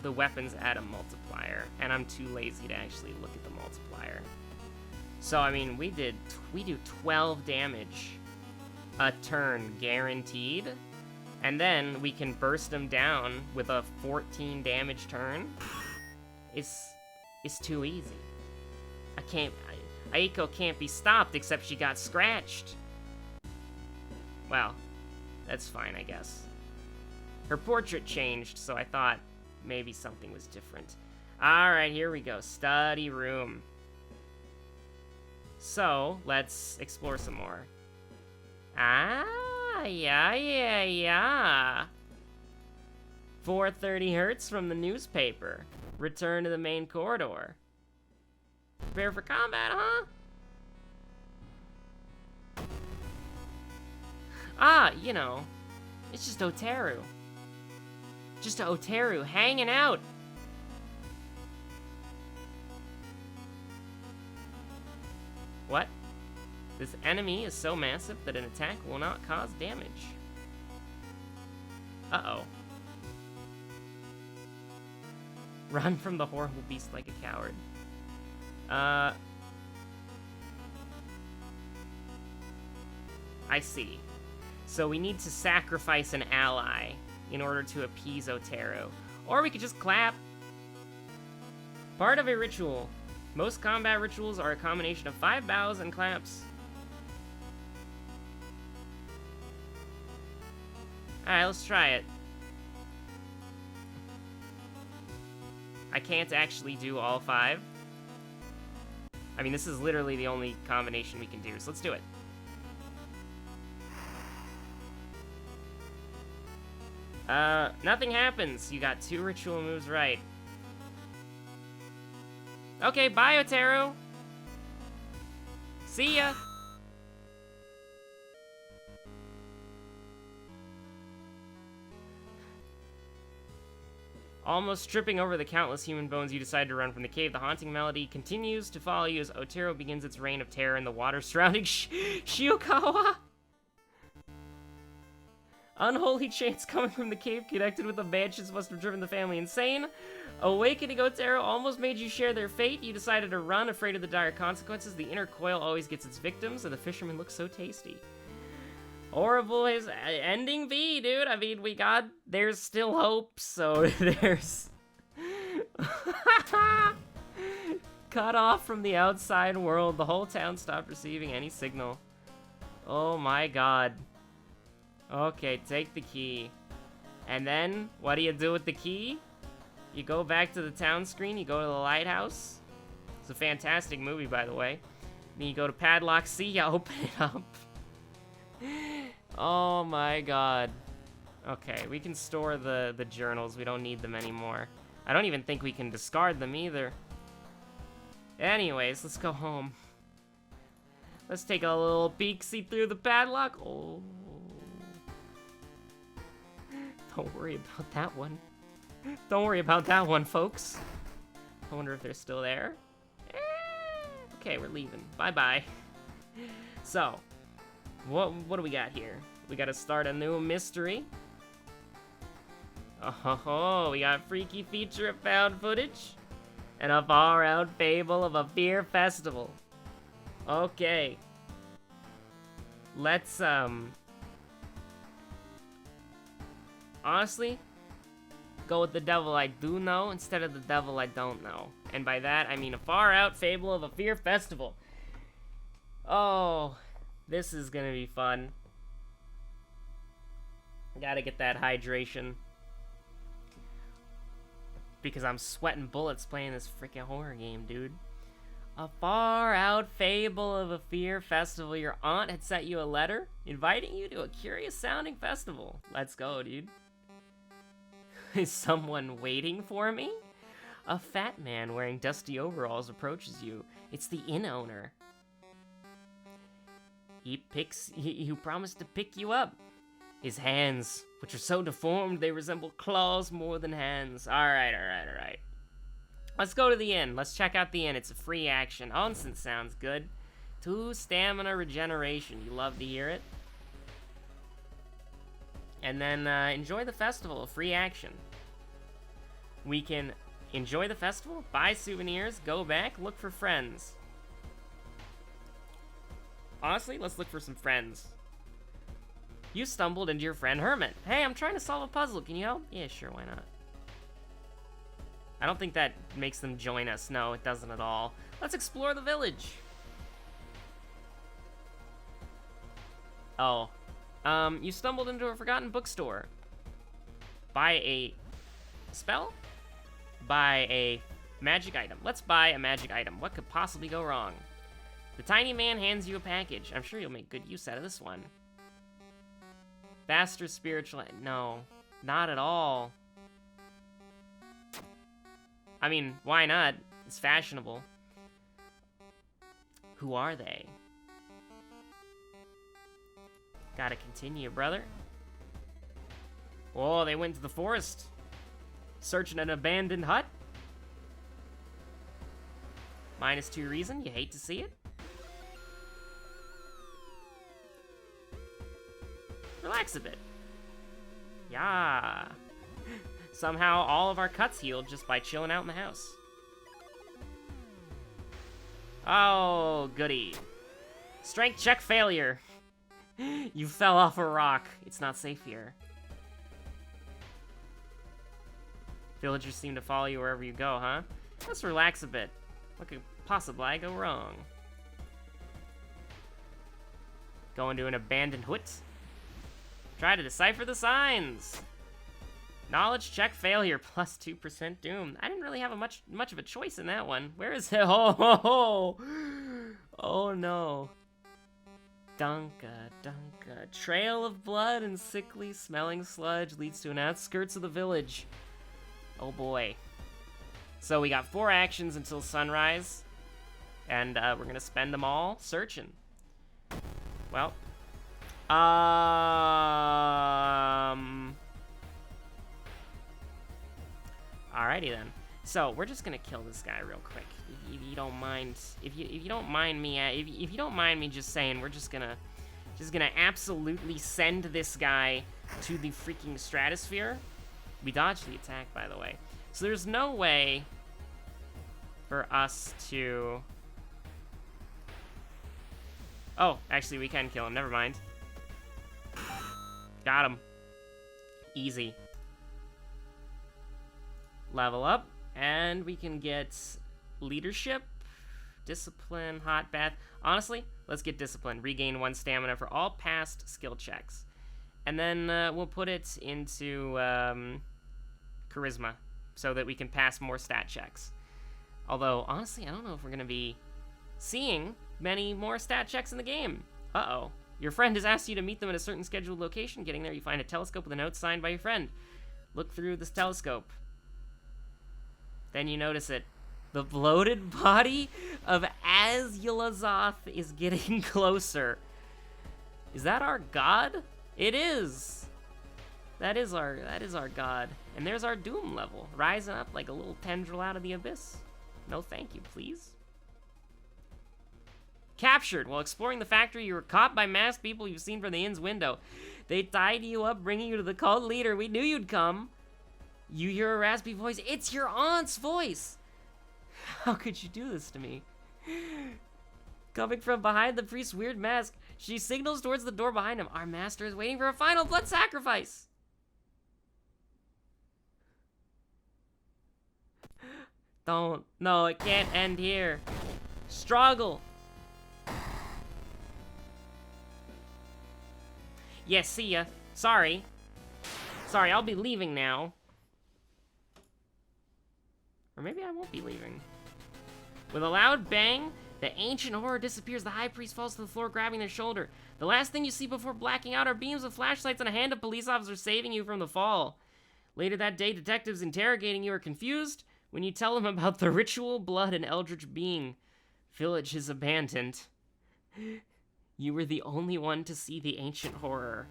the weapons add a multiplier, and I'm too lazy to actually look at the multiplier. So, I mean, we do 12 damage a turn guaranteed, and then we can burst them down with a 14 damage turn. It's too easy. Aiko can't be stopped except she got scratched. Well, that's fine, I guess. Her portrait changed, so I thought maybe something was different. Alright, here we go. Study room. So, let's explore some more. Ah, yeah. 430 hertz from the newspaper. Return to the main corridor. Prepare for combat, huh? Ah, you know, it's just Oteru. Just a Oteru hanging out. What? This enemy is so massive that an attack will not cause damage. Uh-oh. Run from the horrible beast like a coward. I see. So we need to sacrifice an ally in order to appease Oteru. Or we could just clap. Part of a ritual. Most combat rituals are a combination of 5 bows and claps. Alright, let's try it. I can't actually do all 5. I mean, this is literally the only combination we can do, so let's do it. Nothing happens. You got 2 ritual moves right. Okay, bye, Oteru. See ya. Almost tripping over the countless human bones, you decide to run from the cave. The haunting melody continues to follow you as Otero begins its reign of terror in the water surrounding Shiokawa. Unholy chants coming from the cave connected with the mansions must have driven the family insane. Awakening Otero almost made you share their fate. You decided to run, afraid of the dire consequences. The inner coil always gets its victims, and the fisherman looks so tasty. Horrible is ending B, dude. I mean, there's still hope, so there's... Cut off from the outside world. The whole town stopped receiving any signal. Oh my god. Okay, take the key. And then, what do you do with the key? You go back to the town screen, you go to the lighthouse. It's a fantastic movie, by the way. Then you go to padlock C, you open it up. Oh my god. Okay, we can store the journals. We don't need them anymore. I don't even think we can discard them either. Anyways, let's go home. Let's take a little peek-see through the padlock. Oh. Don't worry about that one. Don't worry about that one, folks. I wonder if they're still there. Okay, we're leaving. Bye-bye. So, what do we got here? We gotta start a new mystery. Oh, we got freaky feature of found footage. And a far-out fable of a beer festival. Okay. Let's, honestly, go with the devil I do know instead of the devil I don't know. And by that, I mean a far-out fable of a beer festival. Oh, this is gonna be fun. Gotta get that hydration. Because I'm sweating bullets playing this freaking horror game, dude. A far-out fable of a fear festival. Your aunt had sent you a letter inviting you to a curious-sounding festival. Let's go, dude. Is someone waiting for me? A fat man wearing dusty overalls approaches you. It's the inn owner. He promised to pick you up. His hands, which are so deformed they resemble claws more than hands. Alright. Let's go to the inn. Let's check out the inn. It's a free action. Onsen sounds good. 2 stamina regeneration. You love to hear it. And then enjoy the festival. Free action. We can enjoy the festival, buy souvenirs, go back, look for friends. Honestly, let's look for some friends. You stumbled into your friend Hermit. Hey, I'm trying to solve a puzzle. Can you help? Yeah, sure, why not? I don't think that makes them join us. No, it doesn't at all. Let's explore the village. Oh. You stumbled into a forgotten bookstore. Buy a spell? Buy a magic item. Let's buy a magic item. What could possibly go wrong? The tiny man hands you a package. I'm sure you'll make good use out of this one. Faster spiritual... No, not at all. I mean, why not? It's fashionable. Who are they? Gotta continue, brother. Oh, they went to the forest. Searching an abandoned hut. -2 reason, you hate to see it. Relax a bit. Yeah. Somehow all of our cuts healed just by chilling out in the house. Oh, goody. Strength check failure. You fell off a rock. It's not safe here. Villagers seem to follow you wherever you go, huh? Let's relax a bit. What could possibly go wrong? Go into an abandoned hut. Try to decipher the signs. Knowledge check failure, +2% doom. I didn't really have much of a choice in that one. Where is it? Oh no. Dunka. Trail of blood and sickly smelling sludge leads to an outskirts of the village. Oh boy. So we got 4 actions until sunrise. And we're gonna spend them all searching. Well. Alrighty then. So we're just gonna kill this guy real quick, if you don't mind. If you don't mind me, if you don't mind me just saying, we're just gonna absolutely send this guy to the freaking stratosphere. We dodged the attack, by the way. So there's no way for us to. Oh, actually, we can kill him. Never mind. Got him. Easy. Level up. And we can get leadership, discipline, hot bath. Honestly, let's get discipline. Regain 1 stamina for all past skill checks. And then we'll put it into charisma so that we can pass more stat checks. Although, honestly, I don't know if we're going to be seeing many more stat checks in the game. Uh-oh. Your friend has asked you to meet them at a certain scheduled location. Getting there, you find a telescope with a note signed by your friend. Look through this telescope. Then you notice it. The bloated body of Azulazoth is getting closer. Is that our god? It is. That is our god. And there's our doom level, rising up like a little tendril out of the abyss. No thank you, please. Captured. While exploring the factory, you were caught by masked people you've seen from the inn's window. They tied you up, bringing you to the cult leader. We knew you'd come. You hear a raspy voice. It's your aunt's voice. How could you do this to me? Coming from behind the priest's weird mask, she signals towards the door behind him. Our master is waiting for a final blood sacrifice. Don't. No, it can't end here. Struggle. Yeah, see ya. Sorry. Sorry, I'll be leaving now. Or maybe I won't be leaving. With a loud bang, the ancient horror disappears. The high priest falls to the floor, grabbing their shoulder. The last thing you see before blacking out are beams of flashlights and a hand of police officers saving you from the fall. Later that day, detectives interrogating you are confused when you tell them about the ritual, blood, and eldritch being. Village is abandoned. You were the only one to see the ancient horror.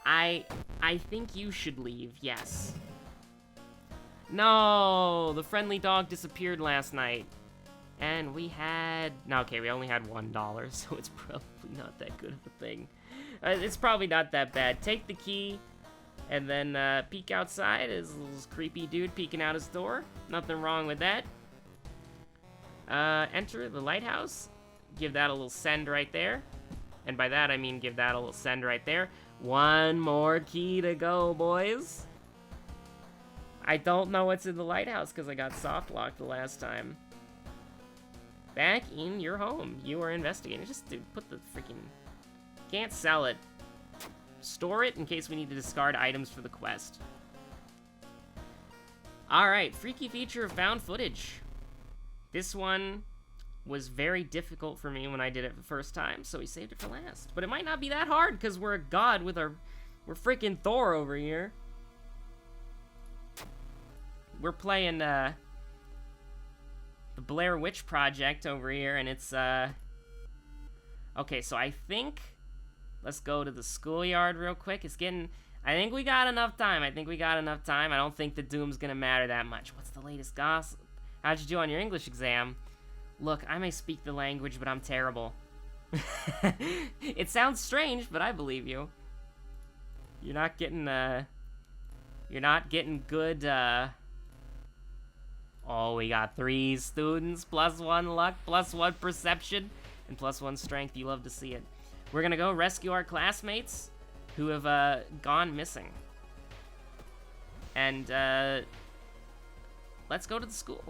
I think you should leave, yes. No, the friendly dog disappeared last night. And we had... No, okay, we only had $1, so it's probably not that good of a thing. It's probably not that bad. Take the key, and then peek outside. There's a little creepy dude peeking out his door. Nothing wrong with that. Enter the lighthouse. Give that a little send right there. And by that, I mean give that a little send right there. One more key to go, boys. I don't know what's in the lighthouse because I got soft locked the last time. Back in your home. You are investigating. Just dude, put the freaking... Can't sell it. Store it in case we need to discard items for the quest. Alright, freaky feature of found footage. This one was very difficult for me when I did it the first time, so we saved it for last. But it might not be that hard, because we're a god with our... We're freaking Thor over here. We're playing, the Blair Witch Project over here, and it's, Okay, so I think... Let's go to the schoolyard real quick. It's getting... I think we got enough time. I don't think the doom's gonna matter that much. What's the latest gossip? How'd you do on your English exam? Look, I may speak the language, but I'm terrible. It sounds strange, but I believe you. You're not getting good, Oh, we got 3 students, +1 luck, +1 perception, and +1 strength. You love to see it. We're gonna go rescue our classmates who have, gone missing. And, let's go to the school.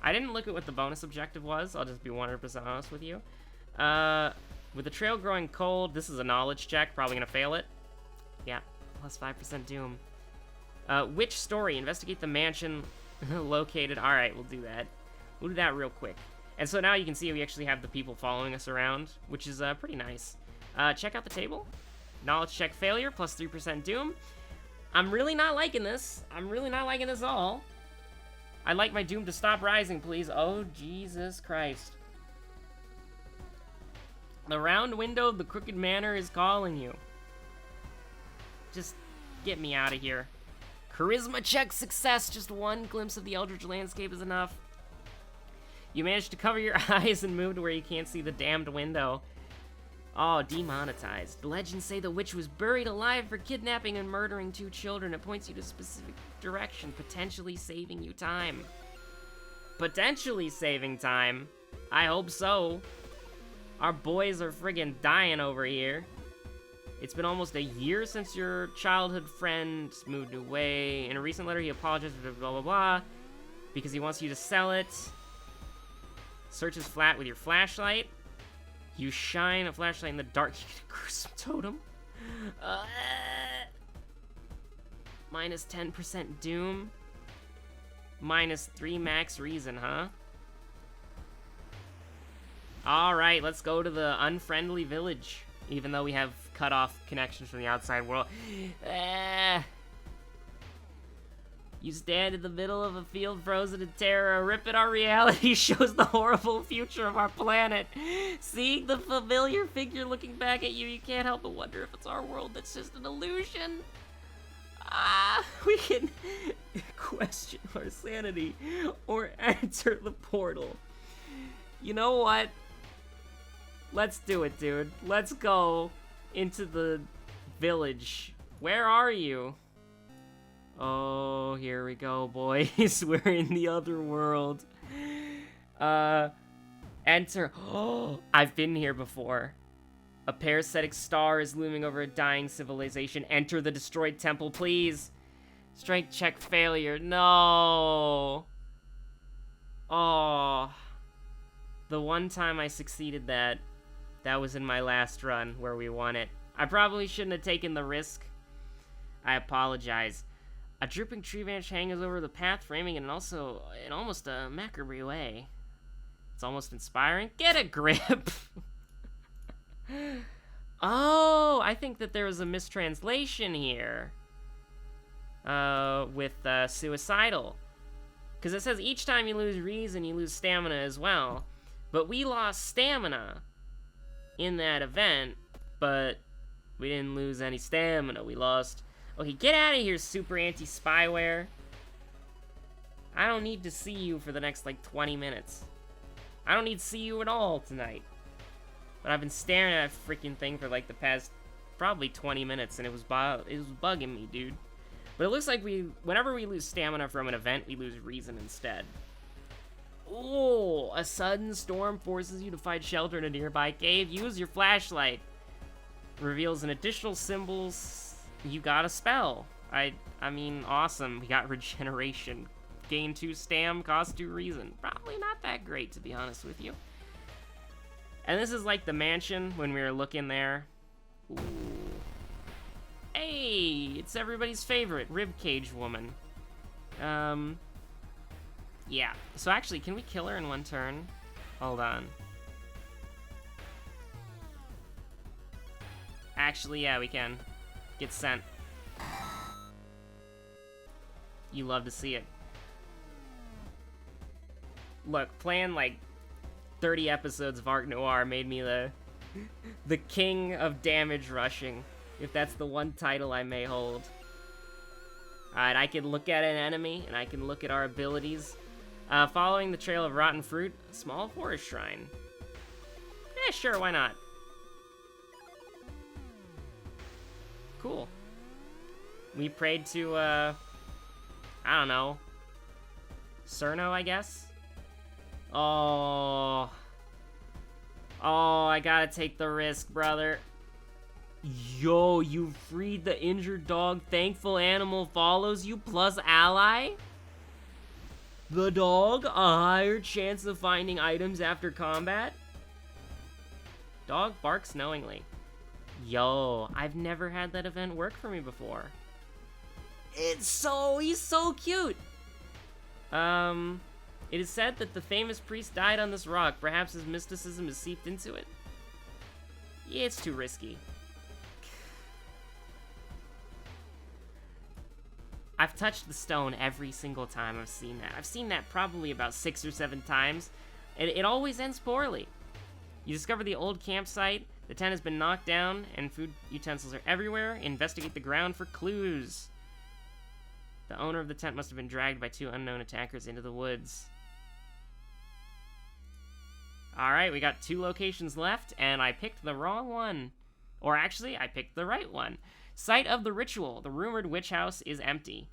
I didn't look at what the bonus objective was. I'll just be 100% honest with you. With the trail growing cold, this is a knowledge check. Probably gonna fail it. Yeah, +5% doom. Which story? Investigate the mansion located. Alright, we'll do that. We'll do that real quick. And so now you can see we actually have the people following us around, which is pretty nice. Check out the table. Knowledge check failure, +3% doom. I'm really not liking this. I'm really not liking this at all. I'd like my doom to stop rising, please. Oh, Jesus Christ. The round window of the crooked manor is calling you. Just get me out of here. Charisma check success. Just one glimpse of the Eldritch landscape is enough. You managed to cover your eyes and move to where you can't see the damned window. Oh, demonetized. The legends say the witch was buried alive for kidnapping and murdering 2 children. It points you to a specific direction, potentially saving you time. Potentially saving time? I hope so. Our boys are friggin' dying over here. It's been almost a year since your childhood friend moved away. In a recent letter, he apologized for blah, blah, blah, because he wants you to sell it. Search his flat with your flashlight. You shine a flashlight in the dark, you get a gruesome totem. Minus 10% doom. Minus 3 max reason, huh? Alright, let's go to the unfriendly village. Even though we have cut off connections from the outside world. You stand in the middle of a field frozen in terror. A rip in our reality shows the horrible future of our planet. Seeing the familiar figure looking back at you, you can't help but wonder if it's our world that's just an illusion. We can question our sanity or enter the portal. You know what? Let's do it, dude. Let's go into the village. Where are you? Oh, here we go, boys. We're in the other world. Enter. Oh, I've been here before. A parasitic star is looming over a dying civilization. Enter the destroyed temple, please. Strength check failure. No. Oh. The one time I succeeded that was in my last run where we won it. I probably shouldn't have taken the risk. I apologize. A drooping tree branch hangs over the path, framing it in almost a macabre way. It's almost inspiring. Get a grip! Oh, I think that there was a mistranslation here. With suicidal. Because it says each time you lose reason, you lose stamina as well. But we lost stamina in that event, but we didn't lose any stamina. We lost... Okay, get out of here, super anti-spyware. I don't need to see you for the next, 20 minutes. I don't need to see you at all tonight. But I've been staring at that freaking thing for, the past probably 20 minutes, and it was bugging me, dude. But it looks like whenever we lose stamina from an event, we lose reason instead. Oh, a sudden storm forces you to find shelter in a nearby cave. Use your flashlight. Reveals an additional symbols. You got a spell. I mean, awesome. We got regeneration. Gain 2 stam, cost 2 reason. Probably not that great, to be honest with you. And this is like the mansion when we were looking there. Ooh. Hey, it's everybody's favorite, Ribcage Woman. Yeah. So actually, can we kill her in one turn? Hold on. Actually, yeah, we can. Get sent. You love to see it. Look, playing 30 episodes of Arc Noir made me the king of damage rushing, if that's the one title I may hold. Alright, I can look at an enemy, and I can look at our abilities. Following the trail of rotten fruit, a small forest shrine. Eh, sure, why not? Cool. We prayed to, I don't know, Cerno, I guess? Oh, I gotta take the risk, brother. Yo, you freed the injured dog. Thankful animal follows you, plus ally? The dog, a higher chance of finding items after combat? Dog barks knowingly. Yo, I've never had that event work for me before. He's so cute! It is said that the famous priest died on this rock. Perhaps his mysticism has seeped into it. Yeah, it's too risky. I've touched the stone every single time I've seen that. I've seen that probably about 6 or 7 times, and it always ends poorly. You discover the old campsite. The tent has been knocked down, and food utensils are everywhere. Investigate the ground for clues. The owner of the tent must have been dragged by 2 unknown attackers into the woods. Alright, we got 2 locations left, and I picked the wrong one. Or actually, I picked the right one. Site of the ritual. The rumored witch house is empty.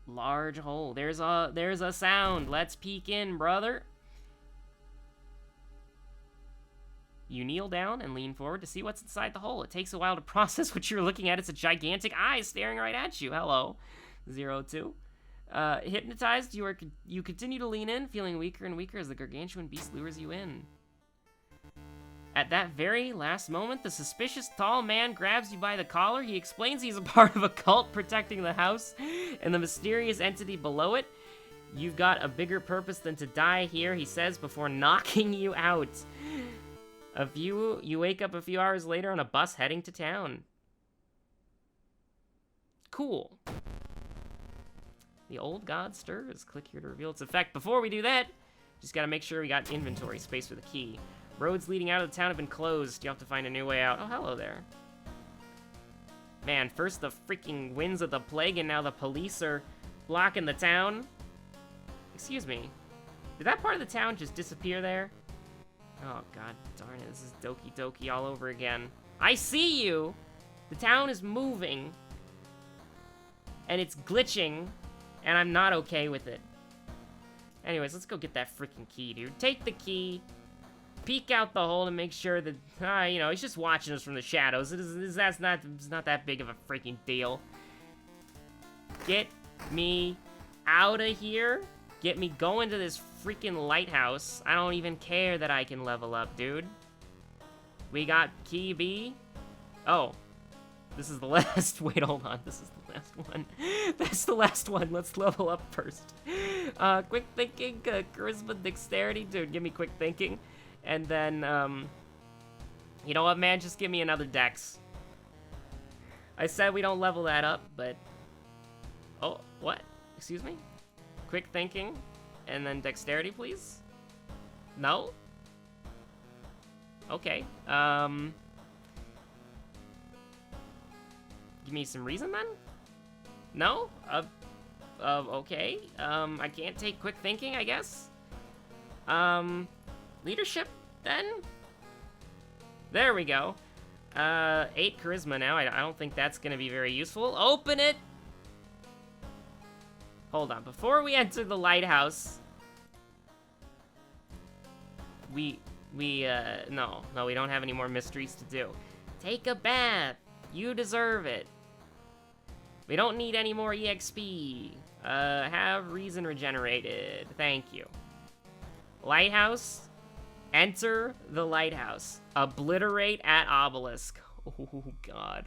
Large hole. There's a sound. Let's peek in, brother. You kneel down and lean forward to see what's inside the hole. It takes a while to process what you're looking at. It's a gigantic eye staring right at you. Hello, 02. Hypnotized, you continue to lean in, feeling weaker and weaker as the gargantuan beast lures you in. At that very last moment, the suspicious tall man grabs you by the collar. He explains he's a part of a cult protecting the house and the mysterious entity below it. You've got a bigger purpose than to die here, he says, before knocking you out. You wake up a few hours later on a bus heading to town. Cool. The old god stirs. Click here to reveal its effect. Before we do that, just gotta make sure we got inventory space for the key. Roads leading out of the town have been closed. You have to find a new way out. Oh, hello there. Man, first the freaking winds of the plague, and now the police are blocking the town. Excuse me. Did that part of the town just disappear there? Oh, god darn it. This is Doki Doki all over again. I see you! The town is moving. And it's glitching. And I'm not okay with it. Anyways, let's go get that freaking key, dude. Take the key. Peek out the hole to make sure that, you know, he's just watching us from the shadows. It's not that big of a freaking deal. Get me out of here. Get me going to this freaking lighthouse. I don't even care that I can level up, dude. We got key B. Oh, this is the last. Wait, hold on. This is the last one. That's the last one. Let's level up first. Quick thinking, charisma, dexterity. Dude, give me quick thinking. And then, you know what, man? Just give me another dex. I said we don't level that up, but... Oh, what? Excuse me? Quick thinking, and then dexterity, please? No? Okay, give me some reason, then? No? Okay. I can't take quick thinking, I guess? Leadership, then? There we go. 8 charisma now. I don't think that's gonna be very useful. Open it! Hold on. Before we enter the lighthouse... No, we don't have any more mysteries to do. Take a bath. You deserve it. We don't need any more EXP. Have reason regenerated. Thank you. Lighthouse. Enter the lighthouse. Obliterate at obelisk. Oh, God.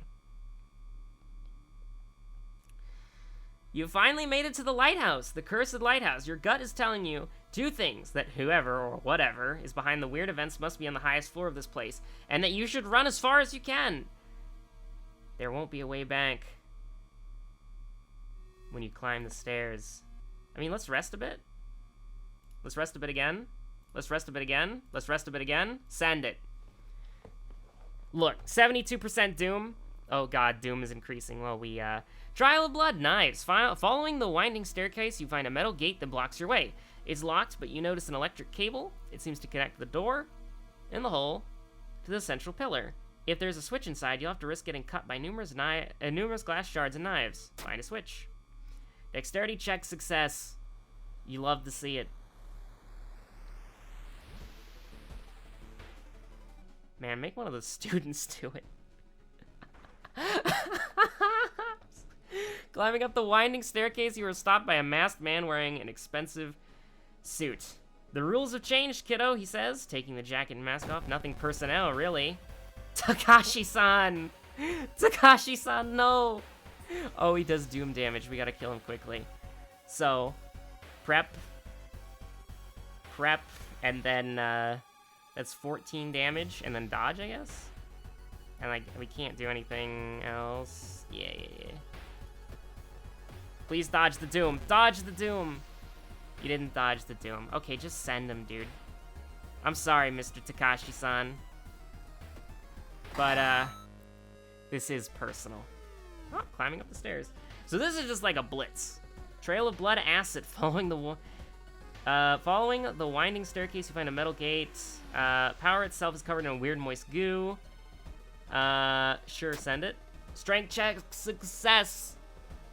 You finally made it to the lighthouse, the cursed lighthouse. Your gut is telling you 2 things: that whoever or whatever is behind the weird events must be on the highest floor of this place, and that you should run as far as you can. There won't be a way back when you climb the stairs. I mean, let's rest a bit. Let's rest a bit again. Let's rest a bit again. Let's rest a bit again. Send it. Look, 72% Doom. Oh god, Doom is increasing. Well, we, Trial of Blood, knives. Following the winding staircase, you find a metal gate that blocks your way. It's locked, but you notice an electric cable. It seems to connect the door and the hole to the central pillar. If there's a switch inside, you'll have to risk getting cut by numerous glass shards and knives. Find a switch. Dexterity check success. You love to see it. Man, make one of the students do it. Climbing up the winding staircase, you are stopped by a masked man wearing an expensive suit. The rules have changed, kiddo, he says, taking the jacket and mask off. Nothing personnel, really. Takashi-san! Takashi-san, no! Oh, he does doom damage. We gotta kill him quickly. So, prep, and then, that's 14 damage, and then dodge, I guess? And, like, we can't do anything else. Yeah. Please dodge the doom. Dodge the doom! You didn't dodge the doom. Okay, just send him, dude. I'm sorry, Mr. Takashi-san. But, this is personal. Oh, climbing up the stairs. So this is just like a blitz. Trail of blood acid following the winding staircase, you find a metal gate. Power itself is covered in a weird moist goo. Sure, send it. Strength check success.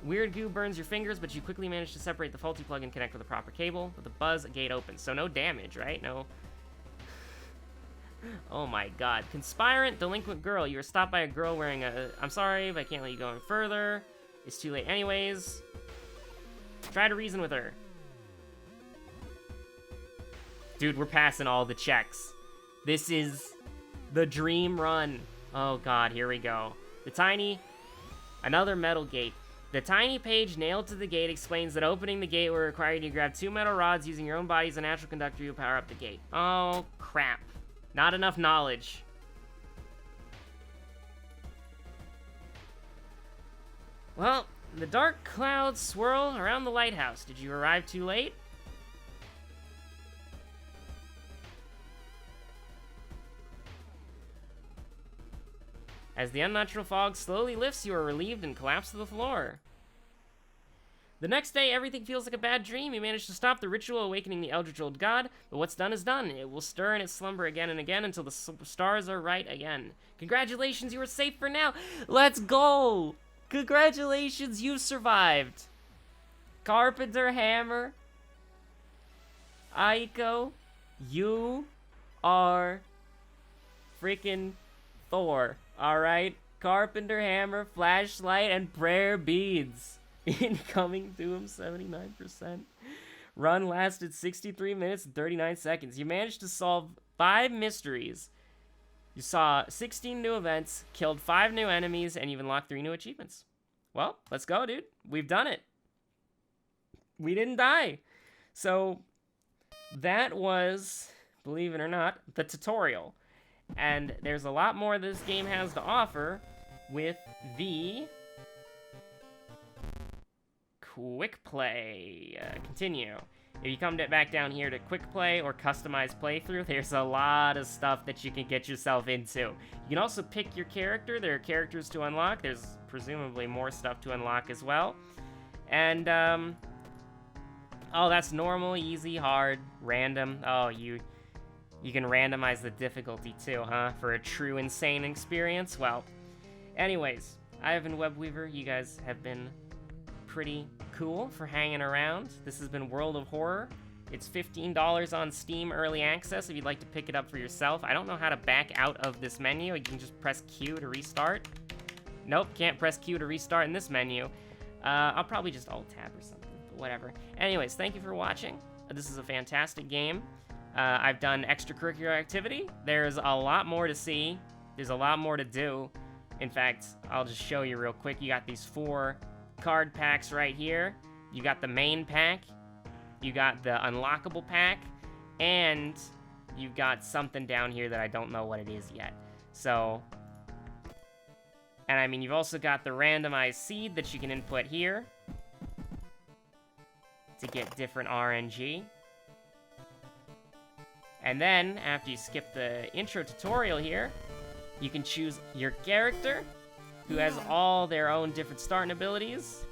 Weird goo burns your fingers, but you quickly manage to separate the faulty plug and connect with the proper cable. With a buzz, a gate opens. So no damage, right? No. Oh my god. Conspirant, delinquent girl. You were stopped by a girl wearing a... I'm sorry, but I can't let you go any further. It's too late anyways. Try to reason with her. Dude, we're passing all the checks. This is the dream run. Oh god, here we go. Another metal gate. The tiny page nailed to the gate explains that opening the gate will require you to grab 2 metal rods using your own body as a natural conductor to power up the gate. Oh, crap. Not enough knowledge. Well, the dark clouds swirl around the lighthouse. Did you arrive too late? As the unnatural fog slowly lifts, you are relieved and collapse to the floor. The next day, everything feels like a bad dream. You manage to stop the ritual awakening the eldritch old god, but what's done is done. It will stir in its slumber again and again until the stars are right again. Congratulations, you are safe for now. Let's go! Congratulations, you survived. Carpenter, Hammer, Aiko, you are freaking Thor, alright? Carpenter, Hammer, Flashlight, and Prayer Beads. Incoming Doom, 79%. Run lasted 63 minutes and 39 seconds. You managed to solve 5 mysteries. You saw 16 new events, killed 5 new enemies, and you've unlocked 3 new achievements. Well, let's go, dude. We've done it. We didn't die. So, that was, believe it or not, the tutorial. And there's a lot more this game has to offer with the quick play. Continue. If you come back down here to quick play or customized playthrough, there's a lot of stuff that you can get yourself into. You can also pick your character. There are characters to unlock. There's presumably more stuff to unlock as well. And, oh, that's normal, easy, hard, random. Oh, you can randomize the difficulty too, huh? For a true insane experience? Well, anyways, I have been Webweaver. You guys have been pretty cool for hanging around. This has been World of Horror. It's $15 on Steam Early Access if you'd like to pick it up for yourself. I don't know how to back out of this menu. You can just press Q to restart. Nope, can't press Q to restart in this menu. I'll probably just Alt-Tab or something, but whatever. Anyways, thank you for watching. This is a fantastic game. I've done extracurricular activity. There's a lot more to see. There's a lot more to do. In fact, I'll just show you real quick. You got these 4 card packs right here. You got the main pack, you got the unlockable pack, and you've got something down here that I don't know what it is yet. So, and I mean, you've also got the randomized seed that you can input here to get different RNG. And then, after you skip the intro tutorial here, you can choose your character, who has all their own different starting abilities.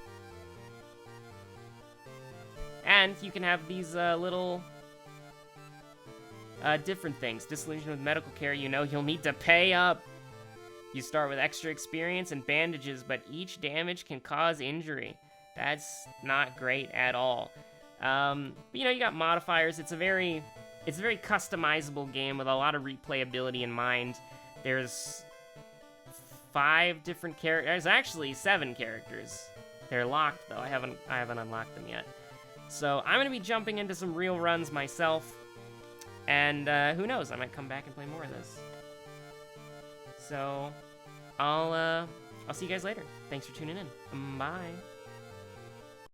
And you can have these little different things. Disillusioned with medical care, you know you'll need to pay up. You start with extra experience and bandages, but each damage can cause injury. That's not great at all. But, you know, you got modifiers. It's a very customizable game with a lot of replayability in mind. There's 5 different characters. There's actually 7 characters. They're locked though. I haven't unlocked them yet. So I'm gonna be jumping into some real runs myself, and who knows? I might come back and play more of this. So I'll see you guys later. Thanks for tuning in. Bye.